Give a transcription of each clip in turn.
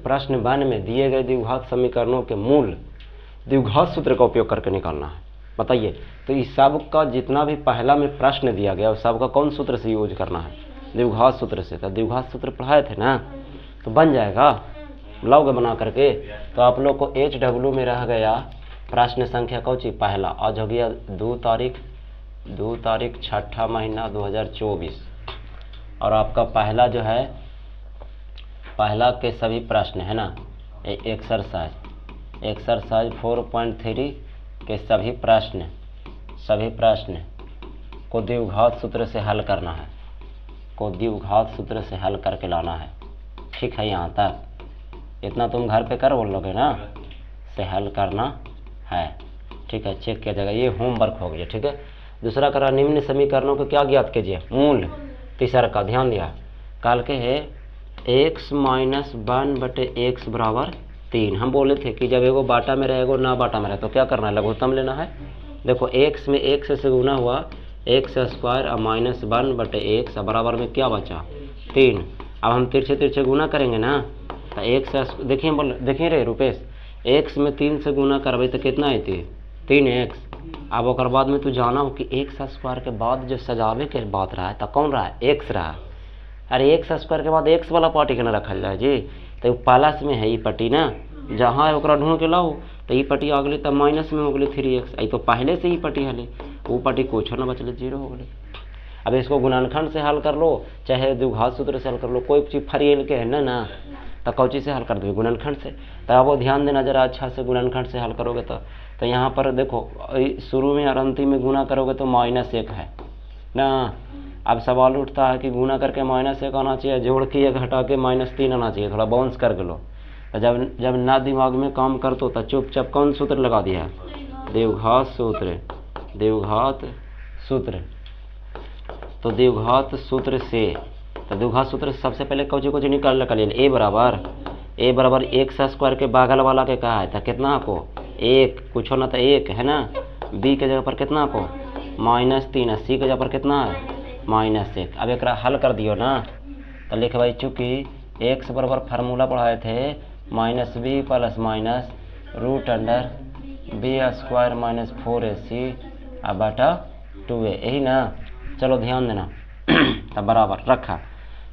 प्रश्न 92 में दिए गए द्विघात समीकरणों के मूल द्विघात सूत्र का उपयोग करके निकालना है। बताइए, तो इस सब का जितना भी पहला में प्रश्न दिया गया उस सब का कौन सूत्र से यूज करना है? द्विघात सूत्र से। तो द्विघात सूत्र पढ़ाए थे ना, तो बन जाएगा, लाओगे बना करके। तो आप लोग को HW में रह गया प्रश्न संख्या कौन सी पहला। आज हो गया 2 तारीख 6ठा महीना 2024 और आपका पहला जो है पहला के सभी प्रश्न है ना, एक्सरसाइज 4.3 के सभी प्रश्न को द्विघात सूत्र से हल करना है, को द्विघात सूत्र से हल करके लाना है। ठीक है, यहाँ तक इतना तुम घर पे कर बोलोगे ना, से हल करना है। ठीक है, चेक किया जाएगा, ये होमवर्क हो गया। ठीक है, दूसरा करा निम्न समीकरणों को क्या ज्ञात कीजिए, मूल। तीसरा का ध्यान दिया, काल के है x - 1/x बराबर 3। हम बोले थे कि जब एगो बाटा में रहेगा ना बाटा में रहे तो क्या करना है, लघुत्तम लेना है। देखो x में x से गुना हुआ x² और -1/x बराबर में क्या बचा 3। अब हम तिरछे गुना करेंगे ना, तो x देखिए रे रुपेश, x में 3 से गुना करबे तो कितना आती 3x। अब ओकर बाद में तू जाना हो कि x² के बाद जो सजावे के बात रहा है तो कौन रहा है, x रहा। अरे x² के बाद x वाला पार्टी के ना रखल जाए जी, तो प्लस में है ये पट्टी ना, जहाँ है ओकरा ढूंढ के लाओ, तो ये पट्टी आ गई तब माइनस में हो गई 3x। आई तो पहले से ही पट्टी हले, वो पट्टी कुछ ना बचले 0 हो गई। अब इसको गुणनखंड से हल कर लो चाहे द्विघात सूत्र से हल कर लो, कोई चीज़ फरियल के है ना तो कौची से हल कर दो, गुणनखंड से। तो अब वो ध्यान देना जरा अच्छा से, गुणनखंड से हल करोगे तो यहाँ पर देखो शुरू में और अंतिम में गुना करोगे तो -1 है ना। अब सवाल उठता है कि गुना करके -1 आना चाहिए, जोड़ के 1 हटा के -3 आना चाहिए, थोड़ा बाउंस कर लो। तो जब ना दिमाग में काम कर तो चुपचाप कौन सूत्र लगा दिया, द्विघात सूत्र। तो द्विघात सूत्र से, तो द्विघात सूत्र से सबसे पहले कुछ निकाल ए बराबर x² के बगल वाला के कहा है तो कितना को 1, कुछ ना तो 1 है ना। b के जगह पर कितना को -3, c के जगह पर कितना है -1। अब एक हल कर दियो ना, तो लिख भाई, चूँकि x बराबर फार्मूला पढ़ाए थे -b + (√b² - 4ac बटा 2a, यही ना। चलो ध्यान देना तब बराबर रखा,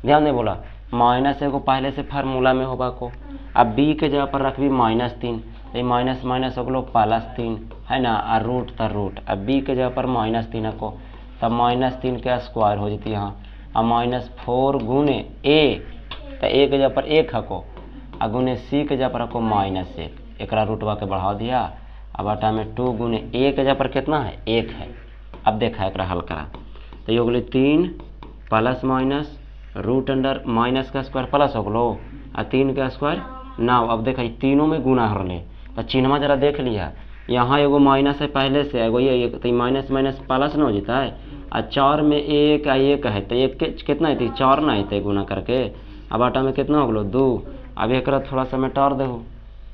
ध्यान नहीं बोला -1 को पहले से फार्मूला में होगा को। अब b के जगह पर रख भी -3, ये माइनस हो गलो +3 है ना, और रूट। अब b के जगह पर -3 को, तब -3 के स्क्वायर हो जाती यहाँ। अब -4 गुने a, तो a के जगह पर 1 है को, और गुने c के जगह पर को -1, एक रूटवा के बढ़ा दिया। अब आटा में 2 गुने a के जगह पर कितना है 1 है। अब देखा एक हल करा तो ये हो गई 3 + (रूट अंडर माइनस का स्क्वायर प्लस हो गलो और 3 का स्क्वायर 9। अब देखा तीनों में गुना हो रहे, तो चिन्हवा जरा देख लिया, यहाँ एगो माइनस है पहले से, एगो ये तो माइनस प्लस न हो जाता है। और 4 में 1 है तो 1 कितना है 4 ना है गुना करके। अब आटा में कितना हो गलो 2। अब एक थोड़ा सा मिटार दो,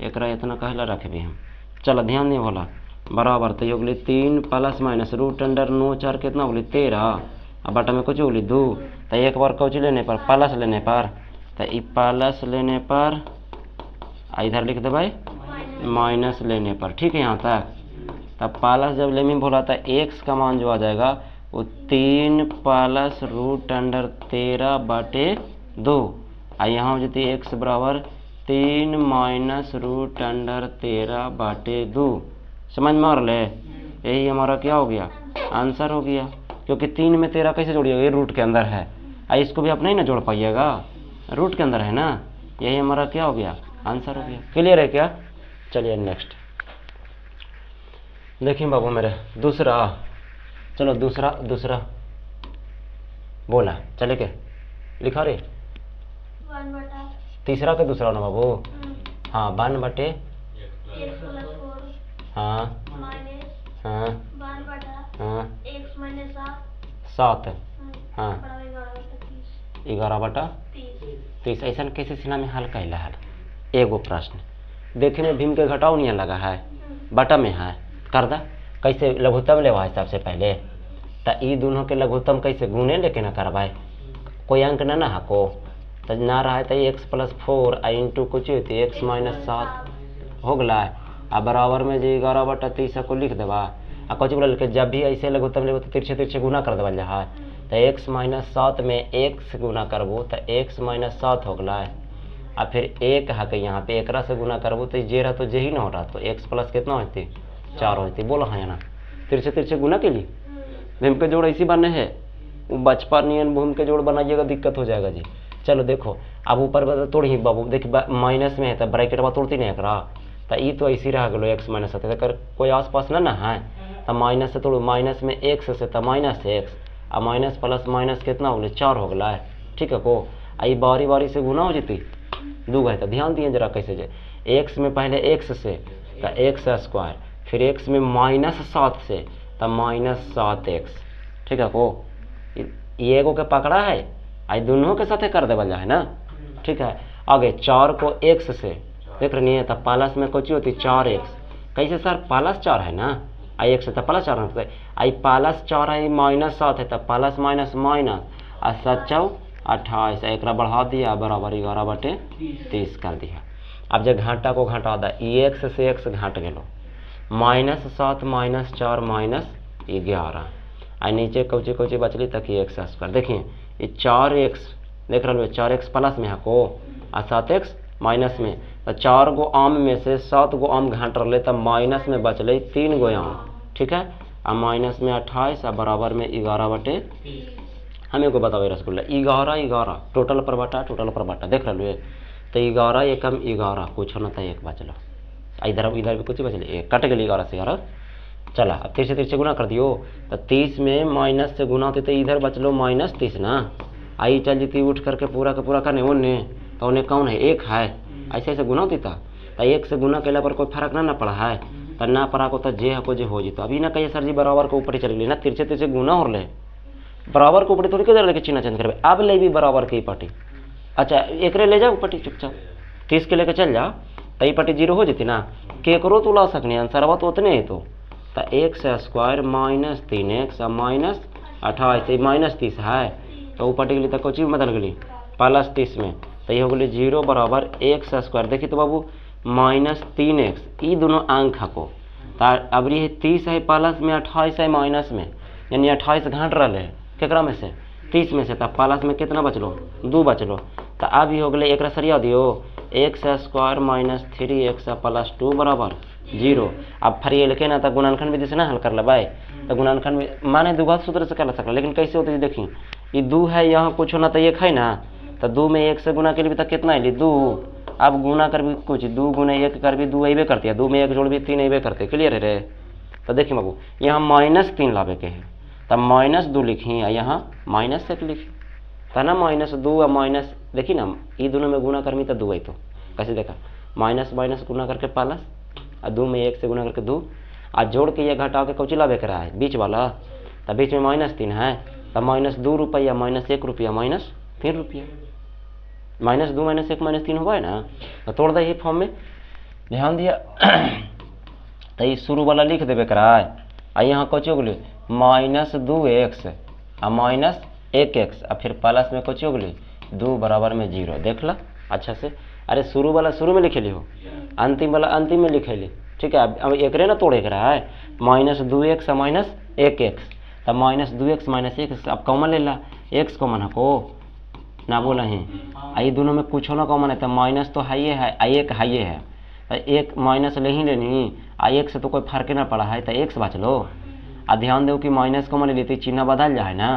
एक इतना कहला रख भी हम। चलो ध्यान नहीं बोला बराबर, तो ये हो गई 3 + (रूट अंडर 9 4 कितना हो गई 13। अब आटा में कुछ हो गई 2, तो एक बार कुछ लेने पर प्लस लेने पर, तो ये प्लस लेने पर इधर लिख दे भाई माइनस लेने पर। ठीक है यहाँ तक। तब प्लस जब लेने बोला था x का मान जो आ जाएगा वो 3 + (√13/2। और यहाँ हो जाती है x बराबर 3 - (√13/2। समझ में आ रहा है, यही हमारा क्या हो गया आंसर हो गया, क्योंकि 3 में 13 कैसे जोड़िएगा, ये रूट के अंदर है। इसको भी आप नहीं ना जोड़ पाइएगा, रूट के अंदर है ना, यही हमारा क्या हो गया आंसर हो गया। क्लियर है क्या? चलिए नेक्स्ट देखिए बाबू मेरे दूसरा। चलो दूसरा बोला चले के लिखा रे 1/, तीसरा के दूसरा ना बाबू, हाँ 1/, हाँ हाँ 7, हाँ 11/30। ऐसा कैसे सीना में हल कैला है एगो प्रश्न देखे में भीम के घटाव नहीं लगा है, बटा में है कर दा कैसे लघुत्तम लेवा है सबसे पहले। तो ये दोनों के लघुत्तम कैसे गुने लेके ना करवाए, कोई अंक ना हको, तो ना रहा तो एक्स प्लस 4 आ इंटू कुछ होती एक्स माइनस 7 हो गला। आ बराबर में जे 11/30 को लिख देवा आ कुछ बोल के जब भी ऐसे लगो तब लगो तो तिरछे तिरछे गुना कर देवल जा तो एक्स माइनस 7 में एक्स गुना करबो तो एक्स माइनस 7 हो गला। आ फिर एक है कि यहाँ पे एकरा से गुना करबो तो जे रहा तो जे ही ना हो रहा तो एक्स प्लस कितना होती 4 होती। बोलो हाँ ना तिरछे तिरछे गुना के लिए भूम के जोड़ ऐसी बने है वो बचपन नियन भूम के जोड़ बनाइएगा दिक्कत हो जाएगा जी। चलो देखो अब ऊपर तोड़ ही बाबू देखिए माइनस में है तो ब्रैकेट बा तोड़ती नहीं एकरा तो ये तो ऐसी रह गलो एक्स माइनस 7 अगर कोई आसपास ना है तो माइनस से तोड़ो माइनस में एक्स से तो माइनस एक्स आ माइनस प्लस माइनस कितना हो गया 4 हो गया है। ठीक है को आई बारी बारी से गुना हो जाती दू गए तो ध्यान दिए जरा कैसे जे एक्स में पहले एक्स से तो एक्स स्क्वायर फिर एक्स में माइनस 7 से तो माइनस 7x। ठीक है को ये एगो के पकड़ा है आई दोनों के साथ कर देवल जा है ना। ठीक है आगे 4 को x से देख रही है तो प्लस में कुछ होती 4x कैसे सर प्लस 4 है ना आई x से तो प्लस 4 होता है आई प्लस 4 है माइनस 7 है तो प्लस माइनस माइनस आ 7 28 एक बढ़ा दिया बराबर 11/30 कर दिया। अब जब घाटा को घटा दा एक्स से एक्स घाट गलो -7 -4 -11 आ नीचे कौची कौची बचली तक एक्स स्क्वायर देखिए ये 4x देख रहे हो 4x प्लस में है को आ 7x माइनस में तो 4 गो आम में से 7 गो आम घाट रहे तो माइनस में बचल 3 गो आम। ठीक है आ माइनस में 28 आ बराबर में 11/30 हमें को बताओ रसगुल्ला 11 टोटल पर बाटा देख रहे हो तो 11 एकम 11 कुछ ना था एक बचल इधर भी कुछ बचल एक कट गई 11 से 11 चला अब 30 से 30 से गुना कर दियो तो 30 में माइनस से गुना होती तो इधर बचलो -30 ना आई चल जीती उठ करके पूरा का पूरा करने ओने तो उन्हें कौन है एक है ऐसे ऐसे गुना होती था तो एक से गुना कैला पर कोई फर्क ना पड़ा है तो ना पड़ा को तो जे है को जे हो जीतो अभी ना कहिए सर जी बराबर के ऊपर ही चली ना तिरछे तिरछे गुना हो रहे बराबर के ऊपर थोड़ी किधर लेके चिन्ह चेंज करबे अब ले भी बराबर की पट्टी अच्छा एक ले जाओ पट्टी चुपचाप 30 के लेके चल जा तो ये पट्टी 0 हो जाती ना केकरो तो ला सकनी आंसर तो उतने ही तो एक्स स्क्वायर -3x -28 -30 है तो ऊपर के लिए तो कुछ भी बदल गई +30 में तो ये हो गई 0 बराबर एक्स स्क्वायर देखिए तो बाबू -3x ये दोनों अंक है को अब ये 30 है प्लस में 28 है माइनस में यानी 28 घाट रहे है केकरा में से 30 में से तब प्लस में कितना बचलो 2 बचलो तो अब ये हो गए एक सरिया दियो एक्स स्क्वायर -3x + 2 बराबर 0। अब फिर ये लिखे ना तो गुणनखंड विधि से ना हल कर ले भाई तो गुणनखंड में माने दुघात सूत्र से कर सकला लेकिन कैसे होती है देखिए ये 2 है यहाँ कुछ होना तो 1 है ना तो 2 में 1 से गुना के लिए तक कितना है 2 अब गुना कर भी कुछ 2 गुना 1 कर भी 2 अबे करती है 2 में 1 जोड़ भी 3 अबे करते क्लियर है रे। तो देखिए बाबू यहाँ -3 लावे के है तब -2 लिखी यहाँ -1 लिखी था ना -2 और माइनस देखिए ना ये दोनों में गुना करमी तो 2 है तो कैसे देखा माइनस गुना करके प्लस और 2 में 1 से गुना करके 2 आज जोड़ के ये घटा के कौची लावे के रहा है बीच वाला तो बीच में -3 है तब -2 रुपया -1 रुपया -3 रुपया -2 -1 -3 हुआ है ना तो तोड़ दे फॉर्म में ध्यान दिया तो ये शुरू वाला लिख देवे करा है आ यहाँ कौची हो गई -2x और -1x और फिर प्लस में कौची हो गई 2 बराबर में 0 देख ला अच्छा से अरे शुरू वाला शुरू में लिखे ली हो अंतिम वाला अंतिम में लिखे ली ठीक है अब एक रे ना तोड़े के रहा है -2x और -1x तब -2x -1x अब कॉमन ले ला x कॉमन है को ना बोला है आई दोनों में कुछ ना कॉमन है तो माइनस तो हाई है एक हाई है तो एक माइनस ले ही लेनी आई एक से तो कोई फर्क ना पड़ा है तो एक्स बच लो आ ध्यान दो कि माइनस कॉमन लेती चिन्ह बदल जाए ना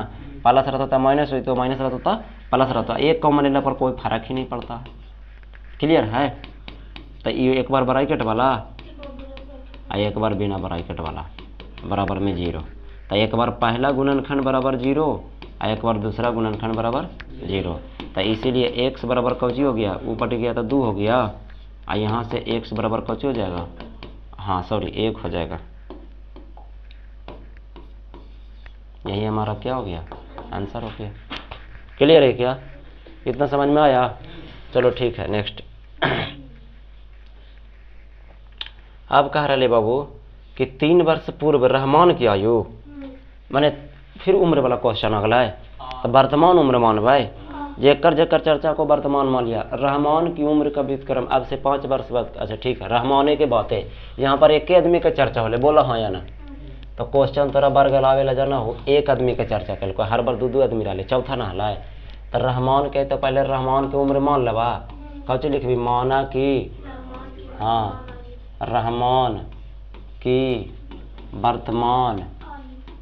प्लस रहता था माइनस हुई तो माइनस रहता था प्लस रहता एक कॉमन लेने पर कोई फर्क ही नहीं पड़ता क्लियर है। तो ये एक बार ब्रैकेट वाला आ एक बार बिना ब्रैकेट वाला बराबर में 0 तो एक बार पहला गुणनखंड बराबर 0 आ एक बार दूसरा गुणनखंड बराबर 0 तो इसीलिए x बराबर कौची हो गया ऊपर गया तो 2 हो गया आ यहाँ से x बराबर कौची हो जाएगा हाँ सॉरी 1 हो जाएगा यही हमारा क्या हो गया आंसर हो गया। क्लियर है क्या इतना समझ में आया चलो ठीक है नेक्स्ट। अब कह रहे बाबू कि 3 वर्ष पूर्व रहमान की आयु माने फिर उम्र वाला क्वेश्चन अगला है तो वर्तमान उम्र मान भाई जेकर जेकर चर्चा को वर्तमान मान लिया। रहमान की उम्र का व्युत्क्रम अब से 5 वर्ष बाद। अच्छा ठीक है, रहमाने के बात है, यहाँ पर एक ही आदमी का चर्चा होले, बोला हाँ या ना। तो क्वेश्चन तोरा वर्ग लावे ला जाना हो, एक आदमी के चर्चा कल को, हर बार दो आदमी रहा, चौथा ना हला। तो रहमान के तो पहले रहमान की उम्र मान लेवा, कौची लिखबी, माना कि, हाँ, रहमान की वर्तमान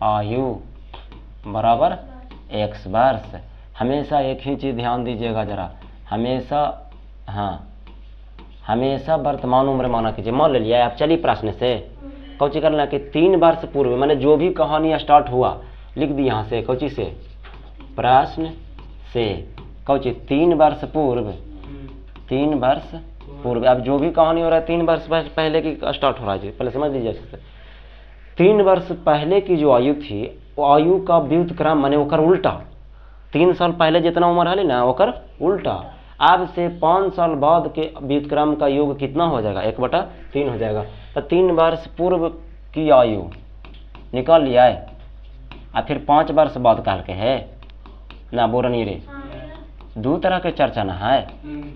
आयु बराबर x वर्ष। हमेशा एक ही चीज़ ध्यान दीजिएगा जरा, हमेशा, हाँ, हमेशा वर्तमान उम्र माना कीजिए। मान ले लिया आप, चलिए प्रश्न से कौची करना कि 3 वर्ष पूर्व, मैंने जो भी कहानी स्टार्ट हुआ लिख दी यहाँ से, कौची से, प्रश्न से, कौची 3 वर्ष पूर्व, 3 वर्ष पूर्व। अब जो भी कहानी हो रहा है 3 वर्ष पहले की स्टार्ट हो रहा है, पहले समझ लीजिए। 3 वर्ष पहले की जो आयु थी, वो आयु का व्युत्क्रम माने ओकर उल्टा, 3 साल पहले जितना उम्र है ना ओकर उल्टा। अब से 5 साल बाद के व्युत्क्रम का योग कितना हो जाएगा, 1/3 हो जाएगा। तो 3 वर्ष पूर्व की आयु निकाल लिया है, और फिर 5 वर्ष बाद काल के है ना, बोल नहीं रे, 2 तरह के चर्चा ना है,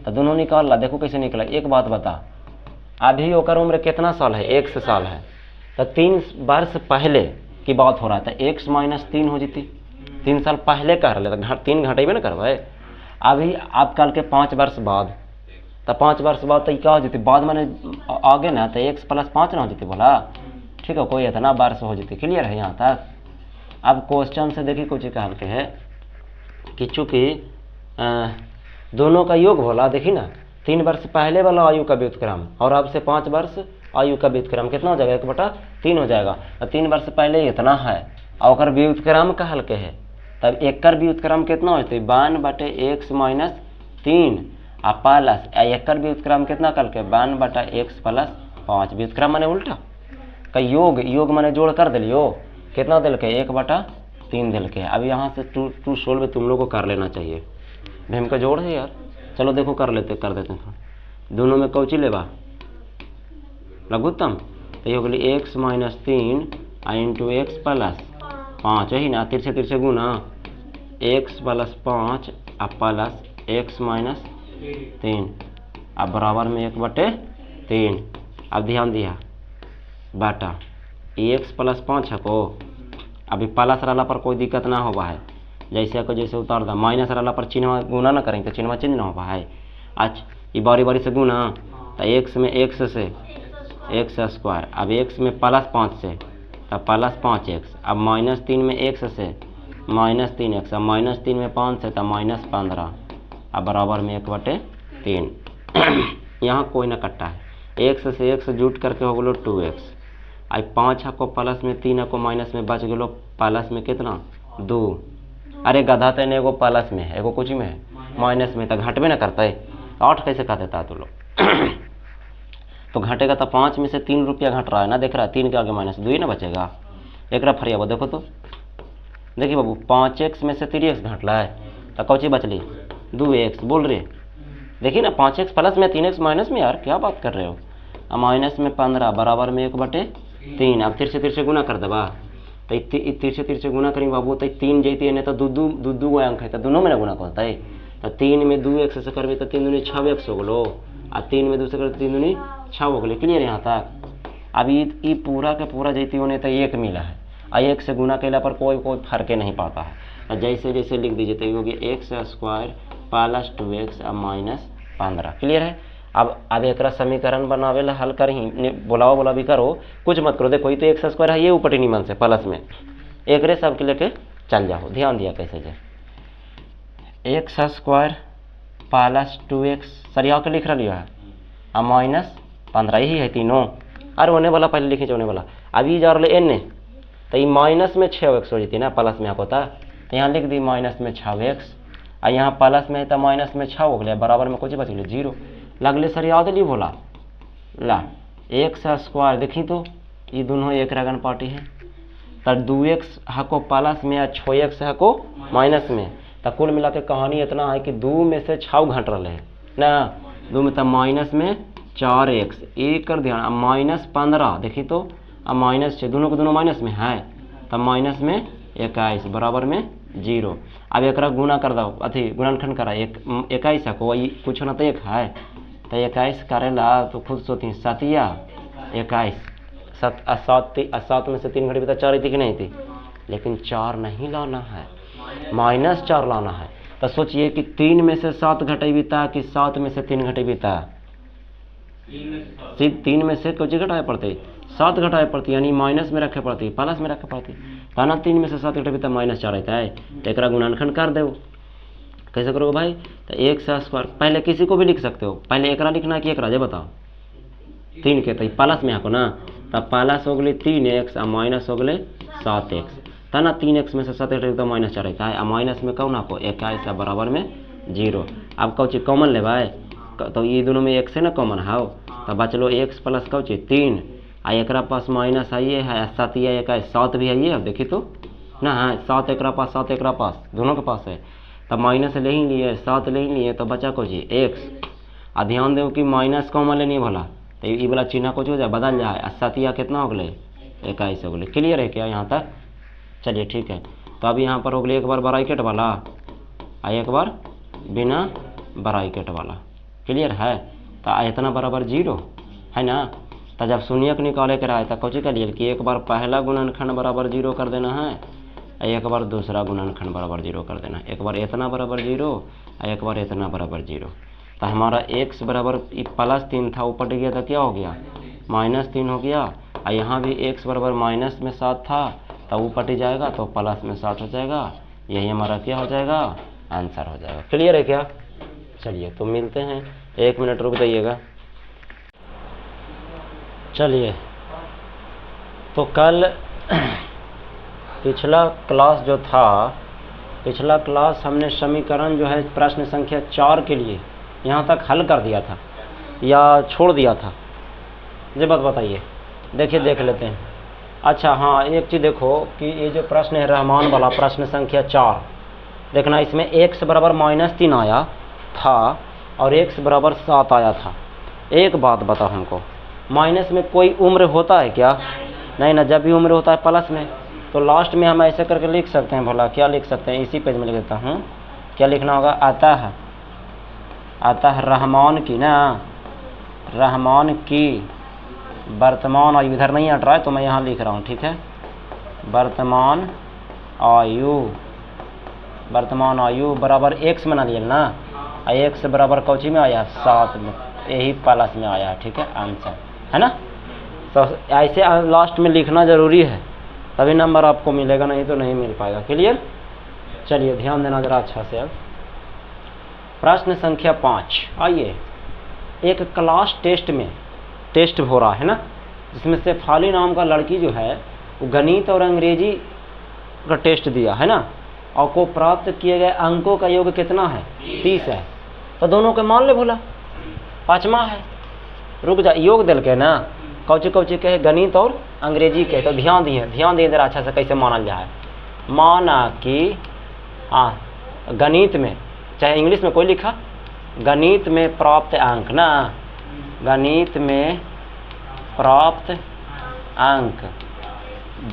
तो दोनों निकाल ला। देखो कैसे निकला। एक बात बता, अभी ओकर उम्र कितना साल है, 1 साल है, तो 3 वर्ष पहले की बात हो रहा था, 1 - 3 हो जाती, 3 साल पहले कह रहे, तो 3 घटेबे ना करवाए। अभी आप कल के 5 वर्ष बाद, तो 5 वर्ष बाद तो क्या हो जाती, बाद मैंने आगे ना, तो 1 + 5 ना हो जाती, बोला ठीक है, कोई इतना वर्ष हो जाती। क्लियर है यहाँ तक। अब क्वेश्चन से देखिए कुछ कहल के है कि चूंकि दोनों का योग बोला, देखिए ना, 3 वर्ष पहले वाला आयु का व्युत्क्रम और अब से 5 वर्ष आयु का व्युत्क्रम कितना हो जाएगा, 1/3 हो जाएगा। तो 3 वर्ष पहले इतना है और व्युत्क्रम कहल के है, तब एकर व्युत्क्रम कितना होते, 52/x - 3 आ प्लस एकर व्युत्क्रम कितना कल के, 52x + 5। व्युत्क्रम माने उल्टा का योग, योग माने जोड़ कर दिलियो, कितना दिल के, 1/3 दिल के। अब यहाँ से टू सोल्व तुम लोग को कर लेना चाहिए, भीम का जोड़ है यार। चलो देखो कर देते हैं। दोनों में कौची लेवा, लघुत्तम, तो ये हो गई x - 3 × x + 5 ही ना, तिरछे गुना x + 5 आ प्लस x - 3 अब बराबर में 1/3। अब ध्यान दिया बाटा, x + 5 है को, अभी प्लस रहला पर कोई दिक्कत ना होगा है, जैसे उतार दा, माइनस रहला पर चिन्ह गुना ना करेंगे तो चिन्ह चेंज ना होगा है। अच्छा ये बारी से गुना, तो x में x से x², अब x में +5 से तो +5x, अब -3 में x से -3x, अब -3 में 5 से तो -15, अब बराबर में 1/3। यहाँ कोई ना कट्टा है, x से x जुट करके हो गलो 2x, अब 5 को प्लस में, 3 को माइनस में, बच गलो प्लस में कितना, 2। अरे गधा तेने एगो प्लस में है, एगो कुछ में है माइनस में, तो घटबे ना करता है, 8 कैसे कर देता है तो लोग। तो घटेगा तो 5 में से 3 रुपया घट रहा है ना, देख रहा है, 3 के आगे -2 ही ना बचेगा। एक फरिया देखो तो, देखिए बाबू 5x में से 3x घट रहा है, तो कौची बचली, 2x बोल रहे, देखिए ना, 5x प्लस में 3x माइनस में, यार क्या बात कर रहे हो। अब माइनस में 15 बराबर में 1/3। अब तिरछे गुना कर देवा, तो तिरछे गुना करेंगे बाबू, तो 3 जैती है, नहीं तो दू अंक है, तो दोनों में ना गुना करता है। तो 3 में 2x से करबे तो 3 दूनी 6x हो गलो, और 3 में 2 से करते 3 दूनी 6 हो गए। क्लियर यहाँ तक। अब ये पूरा के पूरा जैती होने तो 1 मिला है, और 1 से गुना कैला पर कोई फर्क नहीं पड़ता है। और जैसे लिख दीजिए तो ये होगी x² + 2x अब -15। क्लियर है। अब एक समीकरण बनावे ला हल कर ही बोला भी करो, कुछ मत करो। देखो ये तो x² है, ये ऊपर निमन से प्लस में एक रे सब के लेके चल जाओ। ध्यान दिया कैसे जाए, x² + 2x सरिया के लिख रही है, अब -15 ही है तीनों। अरे होने वाला पहले लिखी होने वाला, अब ये जा रहे एन, तो ये माइनस में 6x हो जाती ना, प्लस में आपको था, तो यहाँ लिख दी -6x, और यहाँ प्लस में तो माइनस में 6 हो गया, बराबर में कुछ बच गया 0। लगले सर याद ली बोला ला, x² देखी तो ये दोनों एक रगन पार्टी है, तो 2x हको प्लस में, 6x हको माइनस में, तो कुल मिला के कहानी इतना है कि 2 में से 6 घट रहे हैं ना, 2 में तो माइनस में 4x, एक कर ध्यान, अब -15 देखी तो, अब -6, दोनों को दोनों माइनस में है, तब माइनस में 21 बराबर में जीरो। अब एकरा गुना कर दो, अथी गुणनखंड करा, 21 को वही कुछ ना तो एक है तो 21 करेला तो खुद सोची 7 या 21 7 में से 3 घड़ी बता 4 थी कि नहीं थी, लेकिन 4 नहीं लाना है, -4 लाना है। तो सोचिए कि 3 में से 7 घटेबी था कि 7 में से 3 घटेबी था, 3 में से कुछ घटाए पड़ते 7 घटाए पड़ती, यानी माइनस में रखे पड़ती, प्लस में रखे पड़ती, ताना 3 में से 7 घटेबी था -4 रहता है। तो एक गुणनखंड कर दो, कैसे करोगे भाई? तो 1/2 पहले किसी को भी लिख सकते हो, पहले एकरा लिखना है कि एकरा, जे बताओ 3 के तो प्लस में आको ना, तब प्लस हो गई 3x और माइनस हो गए 7x, था ना 3x में से 7 घटेबी तो -4 रहता है, और माइनस में कौन आपको 21 बराबर में 0। अब कौन चीज कॉमन ले भाई, तो ये दोनों में 1 से ना कॉमन है, तो बचलो x प्लस कौन चीज 3, आ एक पास माइनस आइए है 7 या 21 7 भी आइए, अब देखिए तो ना है 7 एक पास 7 एक पास दोनों के पास है, तब माइनस ले ही लिए 7 ले ही लिए, तो बचा को जी x। आ ध्यान दो कि माइनस कॉमन लेनी भला, तो ये वाला चिन्ह कुछ हो जाए बदल जाए, 7 या कितना हो गए 21 हो गए। क्लियर है क्या यहाँ तक? चलिए ठीक है। तो अब यहाँ पर हो गया एक बार ब्रैकेट वाला और एक बार बिना ब्रैकेट वाला, क्लियर है? तो इतना बराबर 0 है ना। तो जब शून्यक निकाले के रहा है तो कौची कर लिए कि एक बार पहला गुणनखंड बराबर 0 कर देना है, एक बार दूसरा गुणनखंड बराबर 0 कर देना है, एक बार इतना बराबर 0 और एक बार इतना बराबर 0। तो हमारा x बराबर +3 था, ऊपर गया था क्या हो गया -3 हो गया, और यहाँ भी x बराबर माइनस में 7 था तो ऊपर ही जाएगा तो प्लस में 7 हो जाएगा, यही हमारा क्या हो जाएगा आंसर हो जाएगा। क्लियर है क्या? चलिए तो मिलते हैं, 1 मिनट रुक जाइएगा। चलिए तो कल पिछला क्लास जो था, पिछला क्लास हमने समीकरण जो है प्रश्न संख्या 4 के लिए यहाँ तक हल कर दिया था या छोड़ दिया था, ये बात बताइए, देखिए देख लेते हैं। अच्छा हाँ, एक चीज़ देखो कि ये जो प्रश्न है रहमान वाला प्रश्न संख्या 4, देखना इसमें x बराबर -3 आया था और x बराबर 7 आया था। एक बात बताओ हमको, माइनस में कोई उम्र होता है क्या? नहीं ना, जब भी उम्र होता है प्लस में। तो लास्ट में हम ऐसे करके लिख सकते हैं, भला क्या लिख सकते हैं, इसी पेज में लिख देता हूँ। क्या लिखना होगा? अतः रहमान की ना, रहमान की वर्तमान आयु, इधर नहीं हट रहा है तो मैं यहाँ लिख रहा हूँ, ठीक है। वर्तमान आयु बराबर x बना लिया ना, x बराबर कौची में आया 7 में, यही प्लस में आया, ठीक है आंसर है ना। तो ऐसे लास्ट में लिखना जरूरी है, तभी नंबर आपको मिलेगा, नहीं तो नहीं मिल पाएगा। क्लियर? चलिए ध्यान देना जरा अच्छा से। अब प्रश्न संख्या 5, आइए। एक क्लास टेस्ट हो रहा है ना, जिसमें से फाली नाम का लड़की जो है वो गणित और अंग्रेजी का टेस्ट दिया है ना, और को प्राप्त किए गए अंकों का योग कितना है 30 है। तो दोनों के मान ले बोला 5वां है, रुक जा, योग दिल के ना कौची के गणित और अंग्रेजी के। तो ध्यान दिए जरा अच्छा से कैसे मानल जाए। माना कि गणित में, चाहे इंग्लिश में कोई लिखा, गणित में प्राप्त अंक ना, गणित में प्राप्त अंक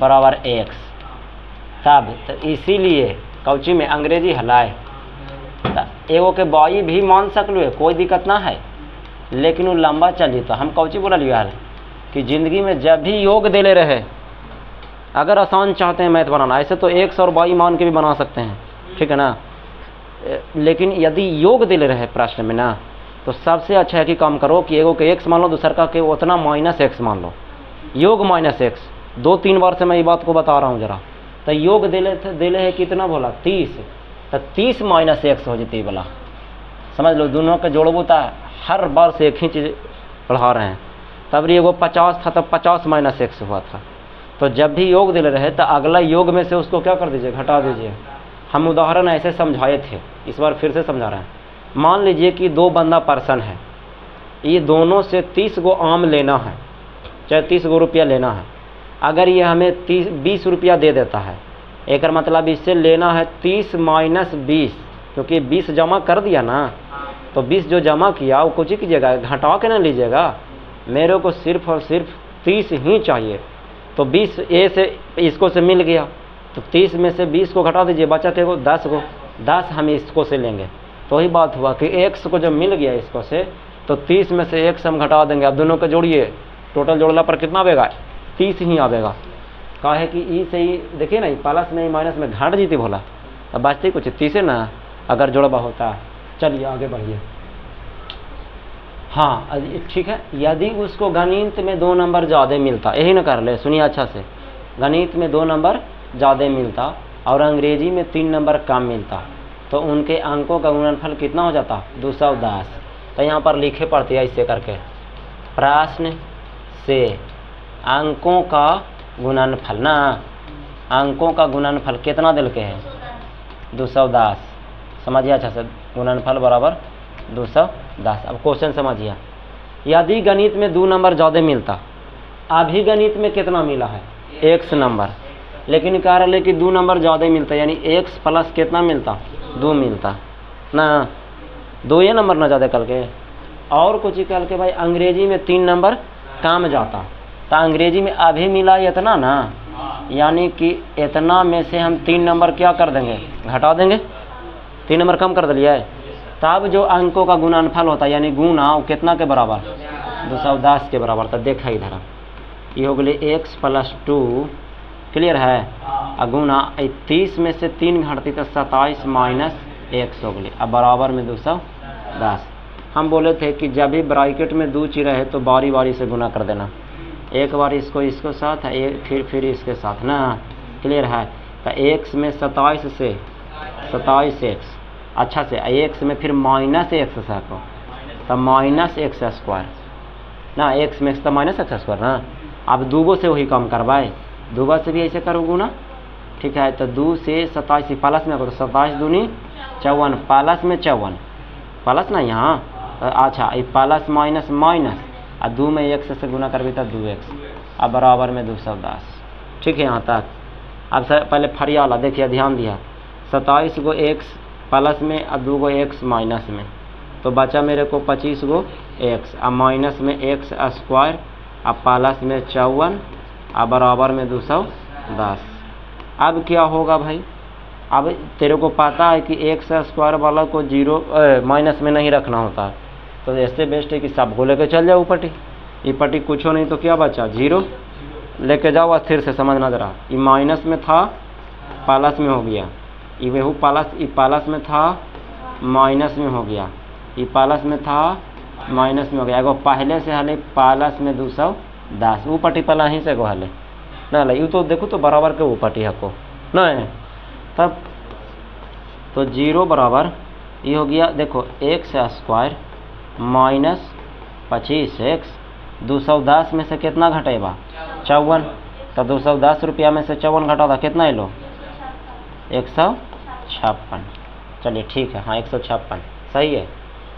बराबर x, तब तो इसीलिए कौची में अंग्रेजी हलाए, एगो के बाई भी मान सकलू है, कोई दिक्कत ना है, लेकिन वो लंबा चली। तो हम कौची बोला लिया है कि ज़िंदगी में जब भी योग देले रहे, अगर आसान चाहते हैं मैथ बनाना, ऐसे तो x और y मान के भी बना सकते हैं, ठीक है ना, लेकिन यदि योग दिले रहे प्रश्न में ना, तो सबसे अच्छा है कि काम करो कि एगो के x मान लो, दूसर का के उतना -x मान लो, योग -x। 2-3 बार से मैं ये बात को बता रहा हूँ जरा। तो योग दिले है कितना बोला 30, तो 30 -x हो जाती बोला, समझ लो दोनों के जोड़बू तो हर बार से एक ही चीज़ पढ़ा रहे हैं। तब एगो 50 था, तब 50 -x हुआ था। तो जब भी योग दिले रहे तो अगला योग में से उसको क्या कर दीजिए, घटा दीजिए। हम उदाहरण ऐसे समझाए थे, इस बार फिर से समझा रहे हैं। मान लीजिए कि 2 बंदा पर्सन है, ये दोनों से 30 गो आम लेना है, चाहे 30 गो रुपया लेना है। अगर ये हमें 20 रुपया दे देता है, एक मतलब इससे लेना है 30 - 20, क्योंकि 20 जमा कर दिया ना, तो 20 जो जमा किया वो कुछ ही कीजिएगा, घटा के ना लीजिएगा। मेरे को सिर्फ और सिर्फ 30 ही चाहिए। तो 20 ए से इसको से मिल गया, तो 30 में से 20 को घटा दीजिए, बचा के 10 को, 10 हम इसको से लेंगे। तो वही बात हुआ कि x को जब मिल गया इसको से, तो 30 में से x हम घटा देंगे। अब दोनों को जोड़िए, टोटल जोड़ला पर कितना आवेगा? 30 ही आवेगा। कहा है कि ई से ही देखिए ना, प्लस में माइनस में घाट जीती भोला, अब बचते कुछ 30 है ना, अगर जोड़बा होता। चलिए आगे बढ़िए। हाँ ठीक है, यदि उसको गणित में 2 नंबर ज़्यादा मिलता, यही ना कर ले, सुनिए अच्छा से, गणित में 2 नंबर ज़्यादा मिलता और अंग्रेजी में 3 नंबर कम मिलता, तो उनके अंकों का गुणनफल कितना हो जाता? 210। तो यहाँ पर लिखे पड़ती है ऐसे करके, प्रश्न से अंकों का गुणनफल ना, अंकों का गुणनफल कितना दिल के है? 210। समझिए अच्छा से, गुणनफल बराबर 210। अब क्वेश्चन समझिए, यदि गणित में 2 नंबर ज़्यादा मिलता, अभी गणित में कितना मिला है? x नंबर, लेकिन कह रहे कि 2 नंबर ज़्यादा मिलता, यानी x प्लस कितना मिलता? 2 मिलता ना, 2 ये नंबर ना ज़्यादा कल के, और कुछ ही कल के भाई अंग्रेजी में 3 नंबर कम जाता, तो अंग्रेजी में अभी मिला इतना ना, यानी कि इतना में से हम 3 नंबर क्या कर देंगे? घटा देंगे। 3 नंबर कम कर दिया है, तब जो अंकों का गुणनफल होता है यानी गुना, वो कितना के बराबर? 210 के बराबर। तो देखा इधर, ये हो गए x प्लस 2, क्लियर है, गुना 30 में से 3 घटती तो 27 माइनस x हो गई, अब बराबर में 210। हम बोले थे कि जब भी ब्रैकेट में 2 चीज़ रहे तो बारी बारी से गुना कर देना, एक बार इसको साथ है, एक फिर इसके साथ ना, क्लियर है। तो x में 27 से 27x, अच्छा से x में फिर माइनस x सको, तो माइनस x स्क्वायर ना, x में तो माइनस x स्क्वायर ना। अब 2 से वही कम करवाए, 2 से भी ऐसे करो गुना, ठीक है। तो 2 से 27 प्लस में करो, 27 दूनी 54, प्लस में 54 प्लस ना यहाँ, अच्छा ये प्लस माइनस माइनस, और 2 में 1 से गुना कर भी तो 2x, अब बराबर में 210। ठीक है यहाँ तक। अब सर पहले फरियाला देखिए, ध्यान दिया, 27 को x प्लस में और 2 को x माइनस में, तो बचा मेरे को 25 को x, अब माइनस में x स्क्वायर, अब प्लस में 54, अब बराबर में 210। अब क्या होगा भाई? अब तेरे को पता है कि x स्क्वायर वाला को 0 माइनस में नहीं रखना होता है, तो ऐसे बेस्ट है कि सबको लेके चल जाओ ऊपटी, ये पटी कुछ हो नहीं तो क्या बचा? 0 लेके जाओ। अस्थिर से समझना जरा, ये माइनस में था प्लस में हो गया, ये वही प्लस में था माइनस में हो गया, ये प्लस में था माइनस में हो गया। एगो पहले से हले प्लस में 210, वो पटी पहला ही से गो हले ना, ये तो देखो तो बराबर के वो पटी हको नहीं, तब तो 0 बराबर ये हो गया, देखो x स्क्वायर माइनस 25x, 210 में से कितना घटेगा? 54, तो 210 रुपया में से 54 घटा था, कितना है लो? 156। चलिए ठीक है, हाँ 156 सही है।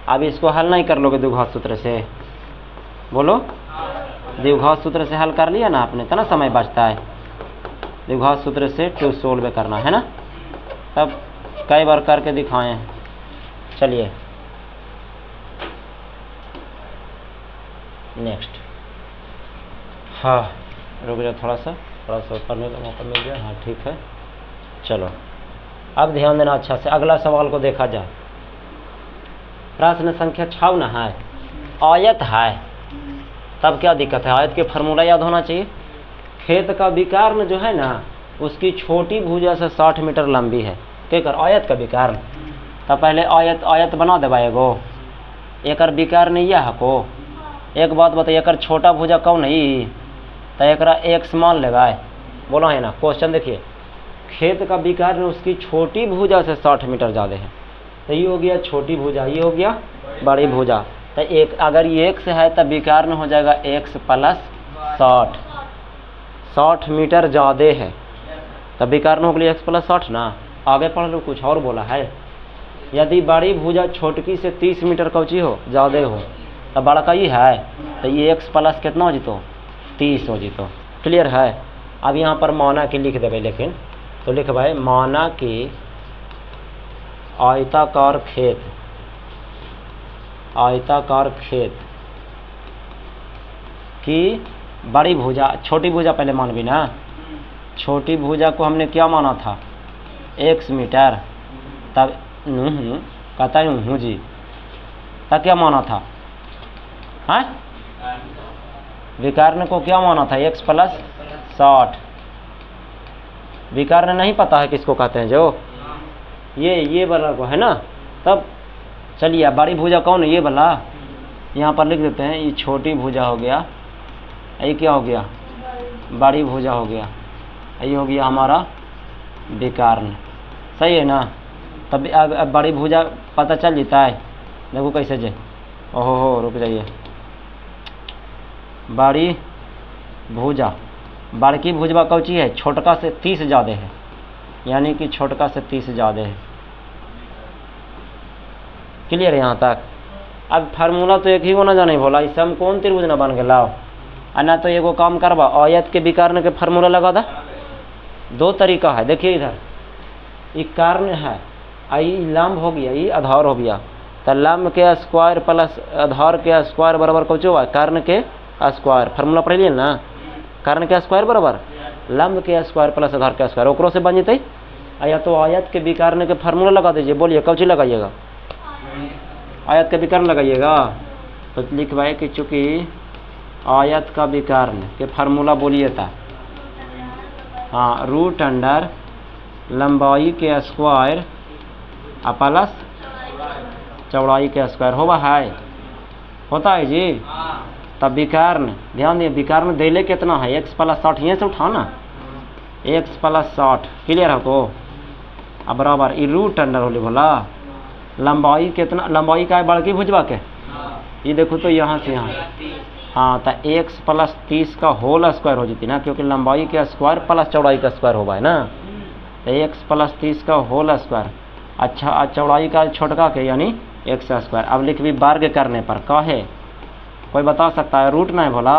अब इसको हल नहीं कर लोगे द्विघात सूत्र से? बोलो, द्विघात सूत्र से हल कर लिया ना आपने, तो ना समय बचता है। द्विघात सूत्र से टू सोल्व करना है ना, तब कई बार करके दिखाएं। चलिए नेक्स्ट, हाँ रुक जाओ थोड़ा सा पढ़ने का मौका मिल गया, हाँ ठीक है। चलो अब ध्यान देना अच्छा से, अगला सवाल को देखा जाए। प्रश्न संख्या 56 है, आयत है, तब क्या दिक्कत है? आयत के फार्मूला याद होना चाहिए। खेत का विकर्ण जो है ना, उसकी छोटी भुजा से 60 मीटर लंबी है, क्या कर? आयत का विकर्ण। तब पहले आयत बना देवा एगो, एक विकर्ण यह हको। एक बात बताइए, एक छोटा भुजा कौन है? तो एक x मान लेगा, बोला है ना। क्वेश्चन देखिए, खेत का विकर्ण उसकी छोटी भुजा से 60 मीटर ज़्यादा है, तो ये हो गया छोटी भुजा, ये हो गया बड़ी भुजा। तो एक अगर ये x है तब विकर्ण हो जाएगा x प्लस 60 मीटर ज़्यादा है, तब विकर्ण हो गया x प्लस 60 ना। आगे पढ़ लो, कुछ और बोला है। यदि बड़ी भुजा छोटकी से 30 मीटर कौची हो ज़्यादा हो, तब बड़ा का ही है, तो ये x प्लस कितना हो जीतो? 30 हो जीतो। क्लियर है। अब यहाँ पर माना कि लिख देवे, लेकिन तो लिख भाई, माना कि आयताकार खेत की बड़ी भुजा, छोटी भुजा पहले मान भी ना, छोटी भुजा को हमने क्या माना था, x मीटर, तब कहता है जी, तब क्या माना था, हाँ विकर्ण को क्या माना था, x प्लस 60। विकर्ण नहीं पता है किसको कहते हैं, जो ये वाला को है ना। तब चलिए अब बड़ी भुजा कौन है, ये वाला, यहाँ पर लिख देते हैं। ये छोटी भुजा हो गया, ये क्या हो गया, बड़ी भुजा हो गया, ये हो गया हमारा विकर्ण, सही है ना। तब अब बड़ी भुजा पता चल जाता है, देखो कैसे जे, ओहो रुक जाइए, बड़ी भुजा, बड़की भुजवा कौची है, छोटका से 30 ज़्यादा है, यानी कि छोटका से 30 ज़्यादा है। क्लियर है यहाँ तक। अब फार्मूला तो एक ही को ना जाने बोला, इस हम कौन त्रिभुज ना बन के लाओ, ना तो एगो काम करवा, आयत के विकर्ण के फार्मूला लगा दा। दो तरीका है, देखिए इधर ये कर्ण है, आई लंब हो गया, ये आधार हो गया, तो लंब के स्क्वायर प्लस आधार के स्क्वायर बराबर कौन हुआ, कर्ण के स्क्वायर। फार्मूला पढ़ लिए ना, कर्ण के स्क्वायर बराबर लंब के स्क्वायर प्लस आधार के स्क्वायर, ओकरो से बन जते। या तो आयत के विकर्ण के फार्मूला लगा दीजिए, बोलिए कौन लगाइएगा, आयत का विकर्ण लगाइएगा। तो लिखवाए कि चूंकि आयत का विकर्ण के फार्मूला बोलिए था, हाँ रूट अंडर लंबाई के स्क्वायर प्लस चौड़ाई के स्क्वायर होता है जी। तब विकर्ण ध्यान दिए, विकर्ण देले कितना है, x प्लस 60, यहाँ से उठाना x प्लस 60, क्लियर है। तो अब बराबर ये रूट अंडर होली बोला, लंबाई कितना, लंबाई का है बड़की भुजवा के, ये देखो तो यहाँ से यहाँ, हाँ तो x प्लस 30 का होल स्क्वायर हो जाती ना, क्योंकि लंबाई के स्क्वायर प्लस चौड़ाई का स्क्वायर होगा है ना, तो x प्लस 30 का होल स्क्वायर। अच्छा चौड़ाई का छोटका के यानी x स्क्वायर। अब लिख भी वर्ग करने पर का है, कोई बता सकता है, रूट ना है बोला,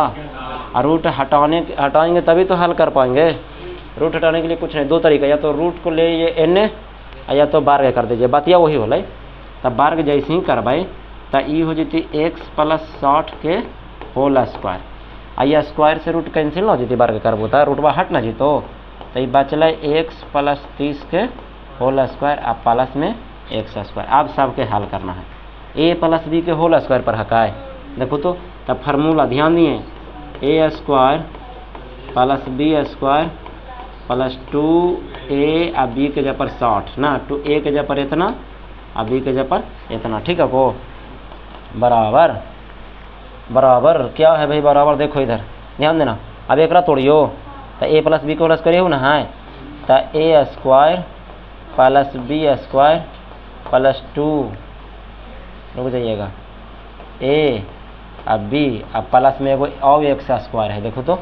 और रूट हटाएंगे तभी तो हल कर पाएंगे। रूट हटाने के लिए कुछ नहीं, दो तरीका, या तो रूट को ले ये n या तो वर्ग कर दीजिए, बतिया वही होल। तब वर्ग जैसे ही करवाए तो ये हो जाती x प्लस 60 के होल स्क्वायर, आ स्क्वायर से रूट कैंसिल ना हो जाती, वर्ग करबो तो रूटवा हट ना जीतो, तो ये बचल x प्लस 30 के होल स्क्वायर आ प्लस में x स्क्वायर। अब सबके हल करना है, a प्लस b के होल स्क्वायर पर हकाए, देखो तो तब फार्मूला ध्यान दिए, a square plus b square plus 2a आ b के जगह पर 60 ना, 2a के जगह पर इतना आ b के जगह पर इतना, ठीक है को बराबर बराबर क्या है भाई, बराबर देखो इधर ध्यान देना। अब एक तोड़ियो तो a प्लस बी को प्लस करिए ना, है तो a square plus b square plus 2, रुक जाइएगा, a अब b अब प्लस में एगो और x स्क्वायर है, देखो तो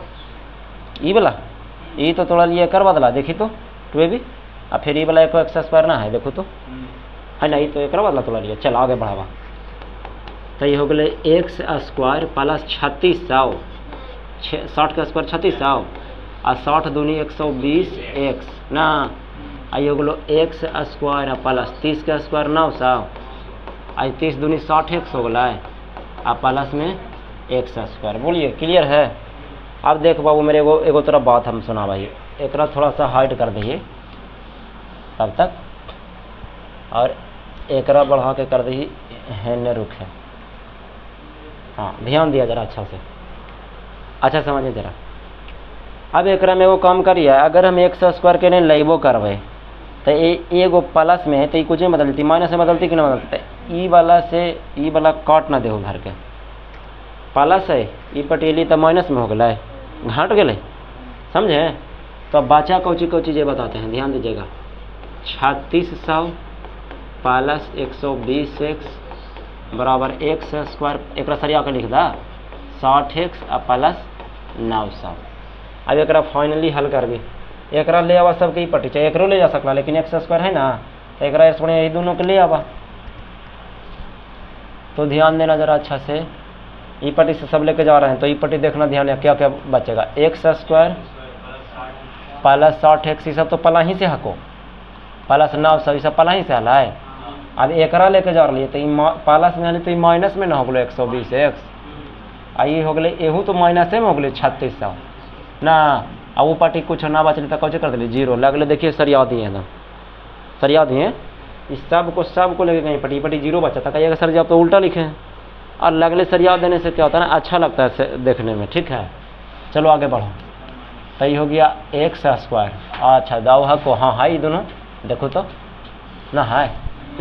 ई वाला, ये तो थोड़ा लिए कर बदला, देखी तो 2ab, अब फिर ये वाला एक x स्क्वायर ना है, देखो तो है ना, ये तो एक बदला थोड़ा लिया। चल आगे बढ़ावा, तो ये हो गए x स्क्वायर प्लस 3600, 60 का स्क्वायर 3600 आ 60 दूनी 120x ना, आई हो गए x स्क्वायर प्लस 30 का स्क्वायर 900, आई 30 दूनी 60x हो गया आ प्लस में x स्क्वायर। बोलिए क्लियर है। अब देख बाबू मेरे एगो तरफ बात हम सुना भाई, एक थोड़ा सा हाइड कर दीजिए तब तक, और एक बढ़ा के कर दीजिए है रुक है, हाँ ध्यान दिया जरा अच्छा से, अच्छा समझिए जरा। अब एक में एगो काम करिए, अगर हम x स्क्वायर के नहीं लेबो करवे तो एगो प्लस में है तो कुछ नहीं बदलती, माइनस में बदलती कि नहीं बदलती, ई वाला से ई वाला काट ना दे भर के, प्लस है ई पटेली तो माइनस में हो गया, घाट गए समझे। तो बचा कौची ये बताते हैं, ध्यान दीजिएगा, 3600 प्लस 120x बराबर x स्क्वायर, एक सरिया के लिख दा 60x प्लस 900। अब एक फाइनली हल कर दी, एक ले आवा सबके ही पटी, चाहे एक ले जा सकला, लेकिन x स्क्वायर है ना, तो एक दोनों के ले आवा। तो ध्यान देना जरा अच्छा से, ई पट्टी से सब लेके जा रहे हैं तो ई पट्टी देखना ध्यान है, क्या क्या बचेगा, x स्क्वायर प्लस 60x, ये सब तो पला ही से हको, प्लस 900 ये सब पला ही से हला है। अब एकरा लेके जा रही है तो प्लस में हली तो माइनस में ना हो गए 120x, आ ये हो गए एहू तो माइनस में हो गए 3600 ना, अब वो पार्टी कुछ ना बचले तो कौचे कर दिली जीरो लगले। देखिए सरिया दिए एकदम सरिया दिए, इस सब को लेके कहीं पटी पटी जीरो बचा था, कहिएगा सर जी आप तो उल्टा लिखे हैं। और लगले सरिया देने से क्या होता है ना, अच्छा लगता है देखने में। ठीक है, चलो आगे बढ़ो। तो ये हो गया एक्स स्क्वायर। अच्छा दाऊ है को, हाँ है ये दोनों देखो तो ना है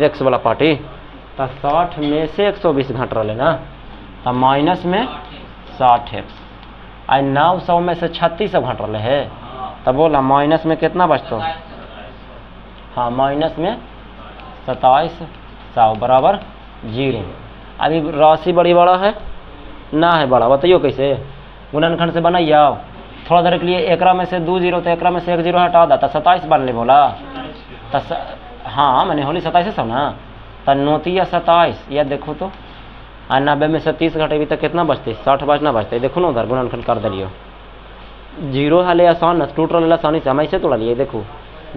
एक्स वाला पार्टी। तो 60 में से 120 घट रहा है ना, तो माइनस में 60x। आई 900 में से 36 घट रहा है, तब बोला माइनस में कितना बचता? हाँ माइनस में 2700 बराबर 0। अभी राशि बड़ी बड़ा है ना है बड़ा, बताइयो कैसे गुणनखंड से बनाइए। आप थोड़ा देर के लिए एकरा में से 2 जीरो तो एकरा में से 1 जीरो हटा था, 27 बन ले बोला। हाँ मैंने होली 27 सब ना, तो 9 या 27 या देखो तो 90 में से 30 घटेगी तो कितना बचते? 60 बचना बचते। देखो ना उधर गुणनखंड कर दिलियो, जीरो हाले आसान टूट रहा आसानी से, हम ऐसे तोड़ा लिए। देखो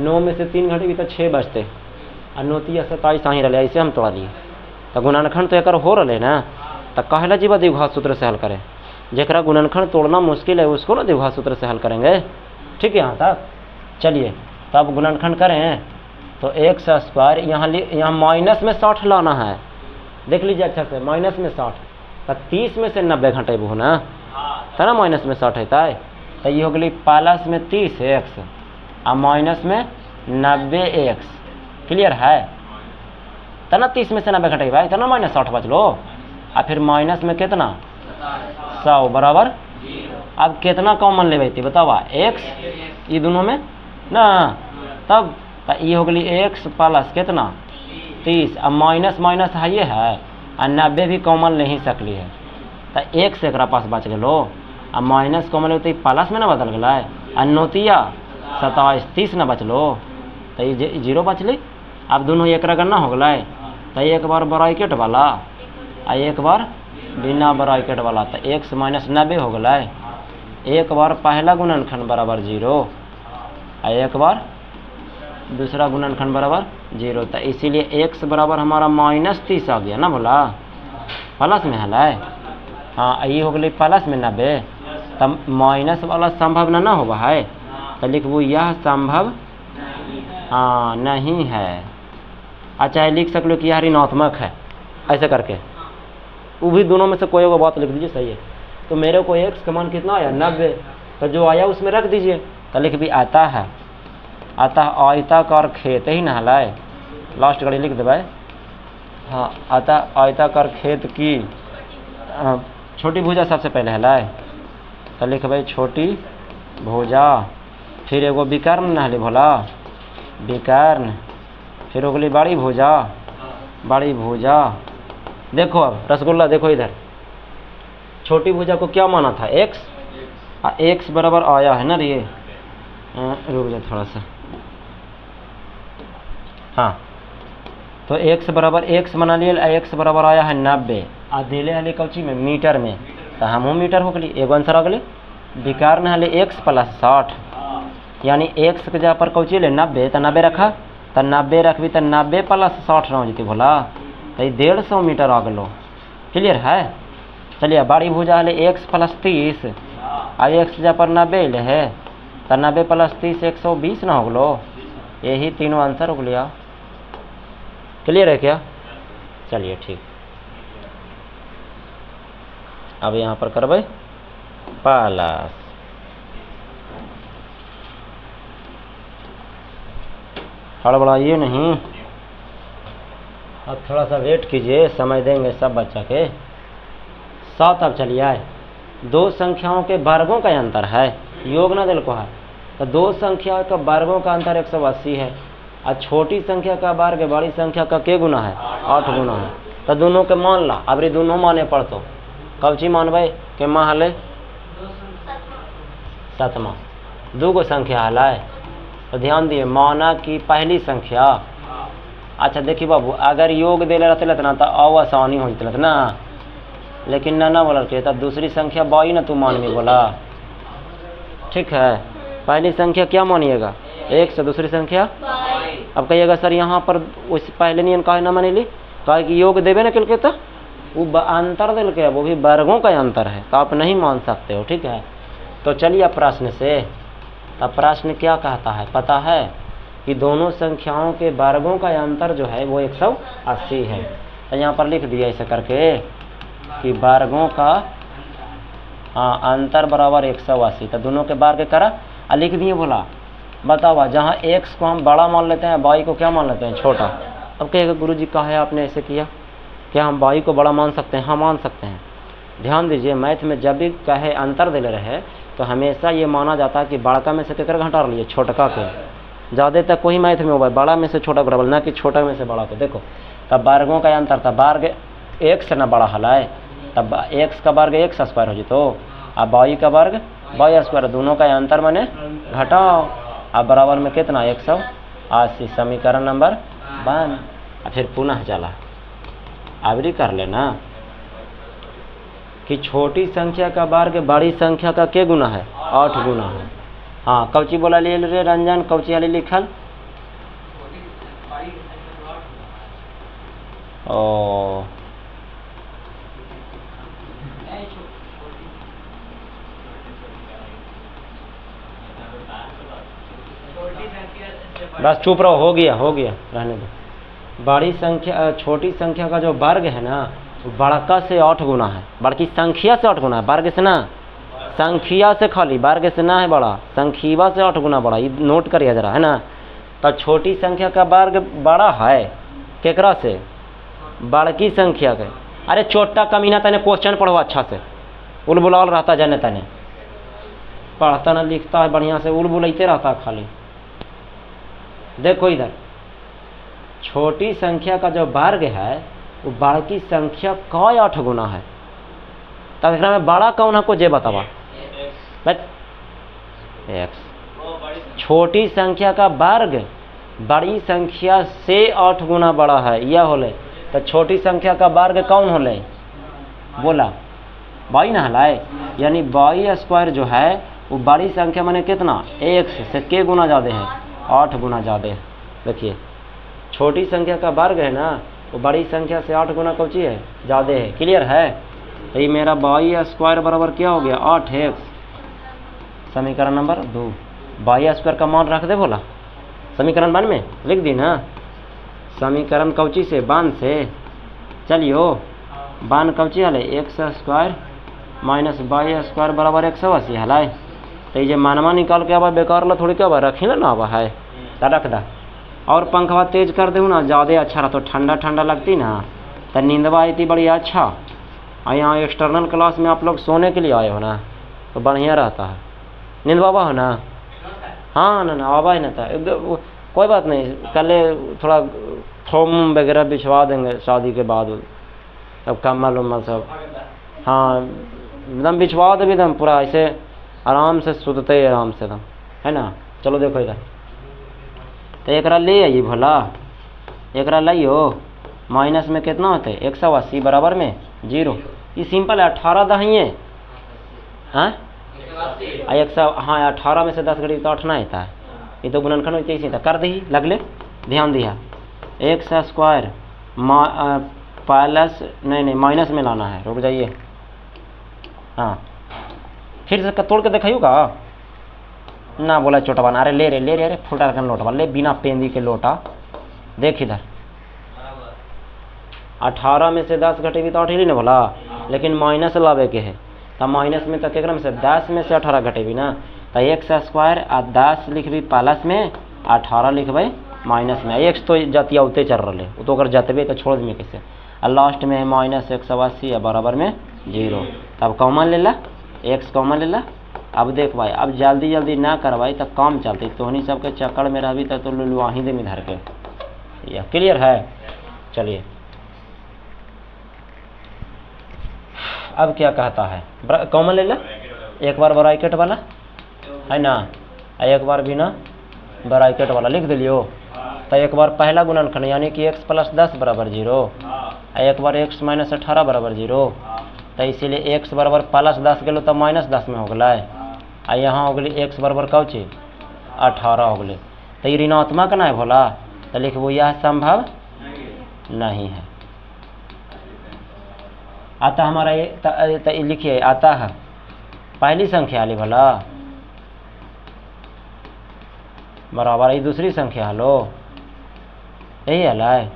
9 में से 3 घटेगी तो 6 बचते, और 9 या 27 ही रहे, ऐसे हम तोड़ा लिए। तो गुणनखंड तो एक हो रहा ना, तो कहला जीवा द्विघात सूत्र से हल करें। जरा गुणनखंड तोड़ना मुश्किल है उसको ना द्विघात सूत्र से हल करेंगे। ठीक है यहाँ तक चलिए। तब गुणनखंड करें तो एक्स स्क्वायर यहाँ माइनस में 60 लाना है। देख लीजिए अच्छा से, माइनस में 60 तो 30 में से 90 घटेबू ना, है ना माइनस में 60 है। तो ये हो गई प्लस में 30x और माइनस में 90x। क्लियर है? तो ना 30 में से 90 घटेगी भाई, तो ना माइनस 60 बच लो। और फिर माइनस में कितना 100 बराबर। अब कितना कॉमन ले बैठी बतावा? x ये दोनों में ना, तब ये हो गई x प्लस कितना 30। अब माइनस माइनस है ये है, और 90 भी कॉमन ले ही सकली है, तो x एक पास बच गलो। अब माइनस कॉमन होते प्लस में ना बदल गया, और 9 27 30 ना बचलो, तो ये जीरो बचली। अब दोनों एक गणना हो गया, तो एक बार ब्रैकेट वाला और एक बार बिना ब्रैकेट वाला, तो x माइनस 90 हो गया। एक बार पहला गुणनखंड बराबर 0 और एक बार दूसरा गुणनखंड बराबर 0, तो इसीलिए x बराबर हमारा माइनस 30 आ गया ना बोला, प्लस में है। हाँ ये हो गई प्लस में 90, तब माइनस वाला संभव ना होगा है, तो लिखबू यह संभव हाँ नहीं है। अच्छा लिख सकलो कि यह ऋणात्मक है, ऐसे करके वो भी दोनों में से कोई वो बात लिख दीजिए, सही है। तो मेरे को x का मान कितना आया 90, तो जो आया उसमें रख दीजिए। तो लिख भी आता है आयताकार खेत ही नहलाए, लास्ट घड़ी लिख देवे। हाँ अतः आयताकार खेत की छोटी भुजा सबसे पहले हलाए, तो लिख भाई छोटी भुजा। फिर एगो विकर्ण नहले भोला विकर्ण, फिर हो गई बड़ी भुजा। देखो अब रसगुल्ला देखो इधर, छोटी भुजा को क्या माना था x, x बराबर आया है ना ये, रुक जा थोड़ा सा। हाँ तो x बराबर x बना लिए, x बराबर आया है 90 आ दिले हले कौची में मीटर में, तो हम मीटर हो गई। एगो आंसर आ गए विकर्ण हले x प्लस 60, यानी x के जगह पर कौची ले 90, तो 90 रखा, तो 90 रखबी तो 90 प्लस 60 ना हो जती भोला, तो 150 मीटर आ गलो। क्लियर है? चलिए बड़ी भुजा हले x प्लस 30 आ x जगह पर 90 ले है, तो 90 प्लस 30 120 ना हो गलो। यही तीनों आंसर हो गया। क्लियर है क्या? चलिए ठीक। अब यहाँ पर करबे प्लस, हड़बड़ाइए नहीं, अब थोड़ा सा वेट कीजिए, समय देंगे सब बच्चा के साथ। अब चलिए आए, दो संख्याओं के वर्गों का अंतर है, योग ना दिल को है, तो दो संख्या का वर्गों का अंतर 180 है, और छोटी संख्या का वर्ग बड़ी संख्या का के गुना है 8 गुना है। तो दोनों के मान ला, अब दोनों माने पड़तो कब ची मानबे के माँ हले सतमा, दो गो संख्या हलाए। तो ध्यान दिए माना कि पहली संख्या, अच्छा देखिए बाबू अगर योग दे रहते ना तो आओ आसानी हो जाती ना, लेकिन ना बोला के तब दूसरी संख्या बाई ना तू मान में बोला। ठीक है, पहली संख्या क्या मानिएगा 1 से, दूसरी संख्या। अब कहिएगा सर यहाँ पर उस पहले नियम काहे ना मानी ली, कहे कि योग देवे ना कल के, तो वो अंतर दिल के वो भी वर्गों का अंतर है, तो आप नहीं मान सकते हो। ठीक है, तो चलिए प्रश्न से तब प्रश्न क्या कहता है पता है कि दोनों संख्याओं के वर्गों का अंतर जो है वो 180 है। तो यहाँ पर लिख दिया ऐसे करके कि वर्गों का अंतर बराबर 180। तो दोनों के वर्ग करा लिख दिए। बोला बताओ जहाँ x को हम बड़ा मान लेते हैं y को क्या मान लेते हैं छोटा। अब कहेगा गुरुजी कहा है आपने ऐसे किया, क्या हम y को बड़ा मान सकते हैं? हाँ मान सकते हैं। ध्यान दीजिए मैथ में जब भी कहे अंतर दे रहे तो हमेशा ये माना जाता है कि बड़का में से केकर घटा लिए छोटका के। ज़्यादातर कोई मैथ में होगा बड़ा में से छोटा घटावल, ना कि छोटा में से बड़ा को। देखो तब वर्गों का अंतर था, वर्ग x से ना बड़ा हलाए तब x का वर्ग x स्क्वायर हो जितो, अब y का वर्ग y स्क्वायर, दोनों का अंतर माने घटाओ। अब बराबर में कितना 180। समीकरण नंबर 1। फिर पुनः चला आवरी कर लेना कि छोटी संख्या का वर्ग बड़ी संख्या का के गुना है? 8 गुना है। हाँ कौची बोला ले रे रंजन, कौची वाली लिखल? ओ बस चुप रहो, हो गया रहने दो। बड़ी संख्या छोटी संख्या का जो वर्ग है ना बड़का से 8 गुना है, बड़की संख्या से 8 गुना है, वर्ग से ना, संख्या से खाली, वर्ग से ना है बड़ा, संख्या से 8 गुना बड़ा। ये नोट करिए जरा है ना। तो छोटी संख्या का वर्ग बड़ा है केकरा से? बड़की संख्या के। अरे छोटा कमीना तने क्वेश्चन पढ़ो अच्छा से, उलबुलाल रहता जाने तने, पढ़ता ना लिखता है बढ़िया से, उलबुलाते रहता है खाली। देखो इधर छोटी संख्या का जो वर्ग है वो बड़की संख्या का 8 गुना है। तब एकरा में बड़ा कौन है को जे बतावा x। छोटी संख्या का वर्ग बड़ी संख्या से 8 गुना बड़ा है, यह होले। तो छोटी संख्या का वर्ग कौन होले? बोला y ना हलाए, यानी y स्क्वायर जो है वो बड़ी संख्या माने कितना x से के गुना ज़्यादा है? 8 गुना ज़्यादा है। देखिए छोटी संख्या का वर्ग है ना वो बड़ी संख्या से 8 गुना कौची है? ज़्यादा है। क्लियर है? तो ये मेरा y स्क्वायर बराबर क्या हो गया? 8x। समीकरण नंबर 2 y स्क्वायर का मान रख दे। बोला समीकरण 1 में लिख दी ना। समीकरण कौची से? 1 से। चलियो 1 कौची हले? x square minus y square बराबर 180 हलाए। तो ये मानवा निकाल के अब बेकार ला थोड़ी क्या रखी ना आवा है तो रख दा। और पंखवा तेज कर दे ना ज़्यादा अच्छा रहा, तो ठंडा ठंडा लगती ना तो नींदवा आई थी बड़ी अच्छा। और यहाँ एक्सटर्नल क्लास में आप लोग सोने के लिए आए हो ना तो बढ़िया रहता है। नींदवा हो ना? हाँ ना आवा ही ना था। कोई बात नहीं, कल थोड़ा फॉर्म वगैरह बिछवा देंगे शादी के बाद, अब कम्बल उम्बल सब। हाँ एकदम बिछवा दे एकदम पूरा ऐसे आराम से सुतते ही आराम से एकदम है ना। चलो देखो इधर तो एकरा ले आइए भला, एकरा लाइयो। माइनस में कितना होता है? 180 बराबर में 0। ये सिंपल है, 18 दहिए हाँ 100। हाँ 18 में से 10 घटी तो 8 ना आता है, ये तो गुणनखंड होते ही था। कर दी लगले, ध्यान दिया। x स्क्वायर प्लस नहीं माइनस में लाना है, रुक जाइए। हाँ फिर से तोड़ के दिखाइएगा ना। बोला छोटा बना, अरे ले रे अरे फुटा रखन लोटा ले, बिना पेंदी के लोटा। देख इधर 18 में से 10 घटेगी तो 8 ही ना बोला, लेकिन माइनस लावे के है तो माइनस में तो केकरा में से 10 में से 18 घटेगी ना। तो x स्क्वायर आ 10 लिखबी प्लस में, 18 लिखबे माइनस में। x तो जतिया उते चल रहे वो तो अगर जतबे तो छोड़ देंगे कैसे। और लास्ट में माइनस 180 बराबर में 0। तब कॉमन ले ला, x कॉमन ले ला। अब देख भाई अब जल्दी ना करवाई तो काम चलती, तोहनी सबके चक्कर में रहबी तो लुलुआ ही दे इधर के। यह क्लियर है? चलिए अब क्या कहता है? कॉमन ले ला, एक बार ब्रैकेट वाला है ना, एक बार भी ना ब्रैकेट वाला लिख दिलियो। तो एक बार पहला गुणनखंड यानी कि x प्लस 10 बराबर 0, एक बार x माइनस 18 बराबर 0। तो इसीलिए x बराबर प्लस 10 गलो तो माइनस 10 में हो गया। आ यहाँ हो गई x बराबर कौ चीज 18 हो गए। तो ये ऋणात्मक ना है भोला, तो लिखबो यह संभव नहीं है। आता हमारा ये लिखिए आता है पहली संख्या वाली भला बराबर ये दूसरी संख्या हलो यही हल है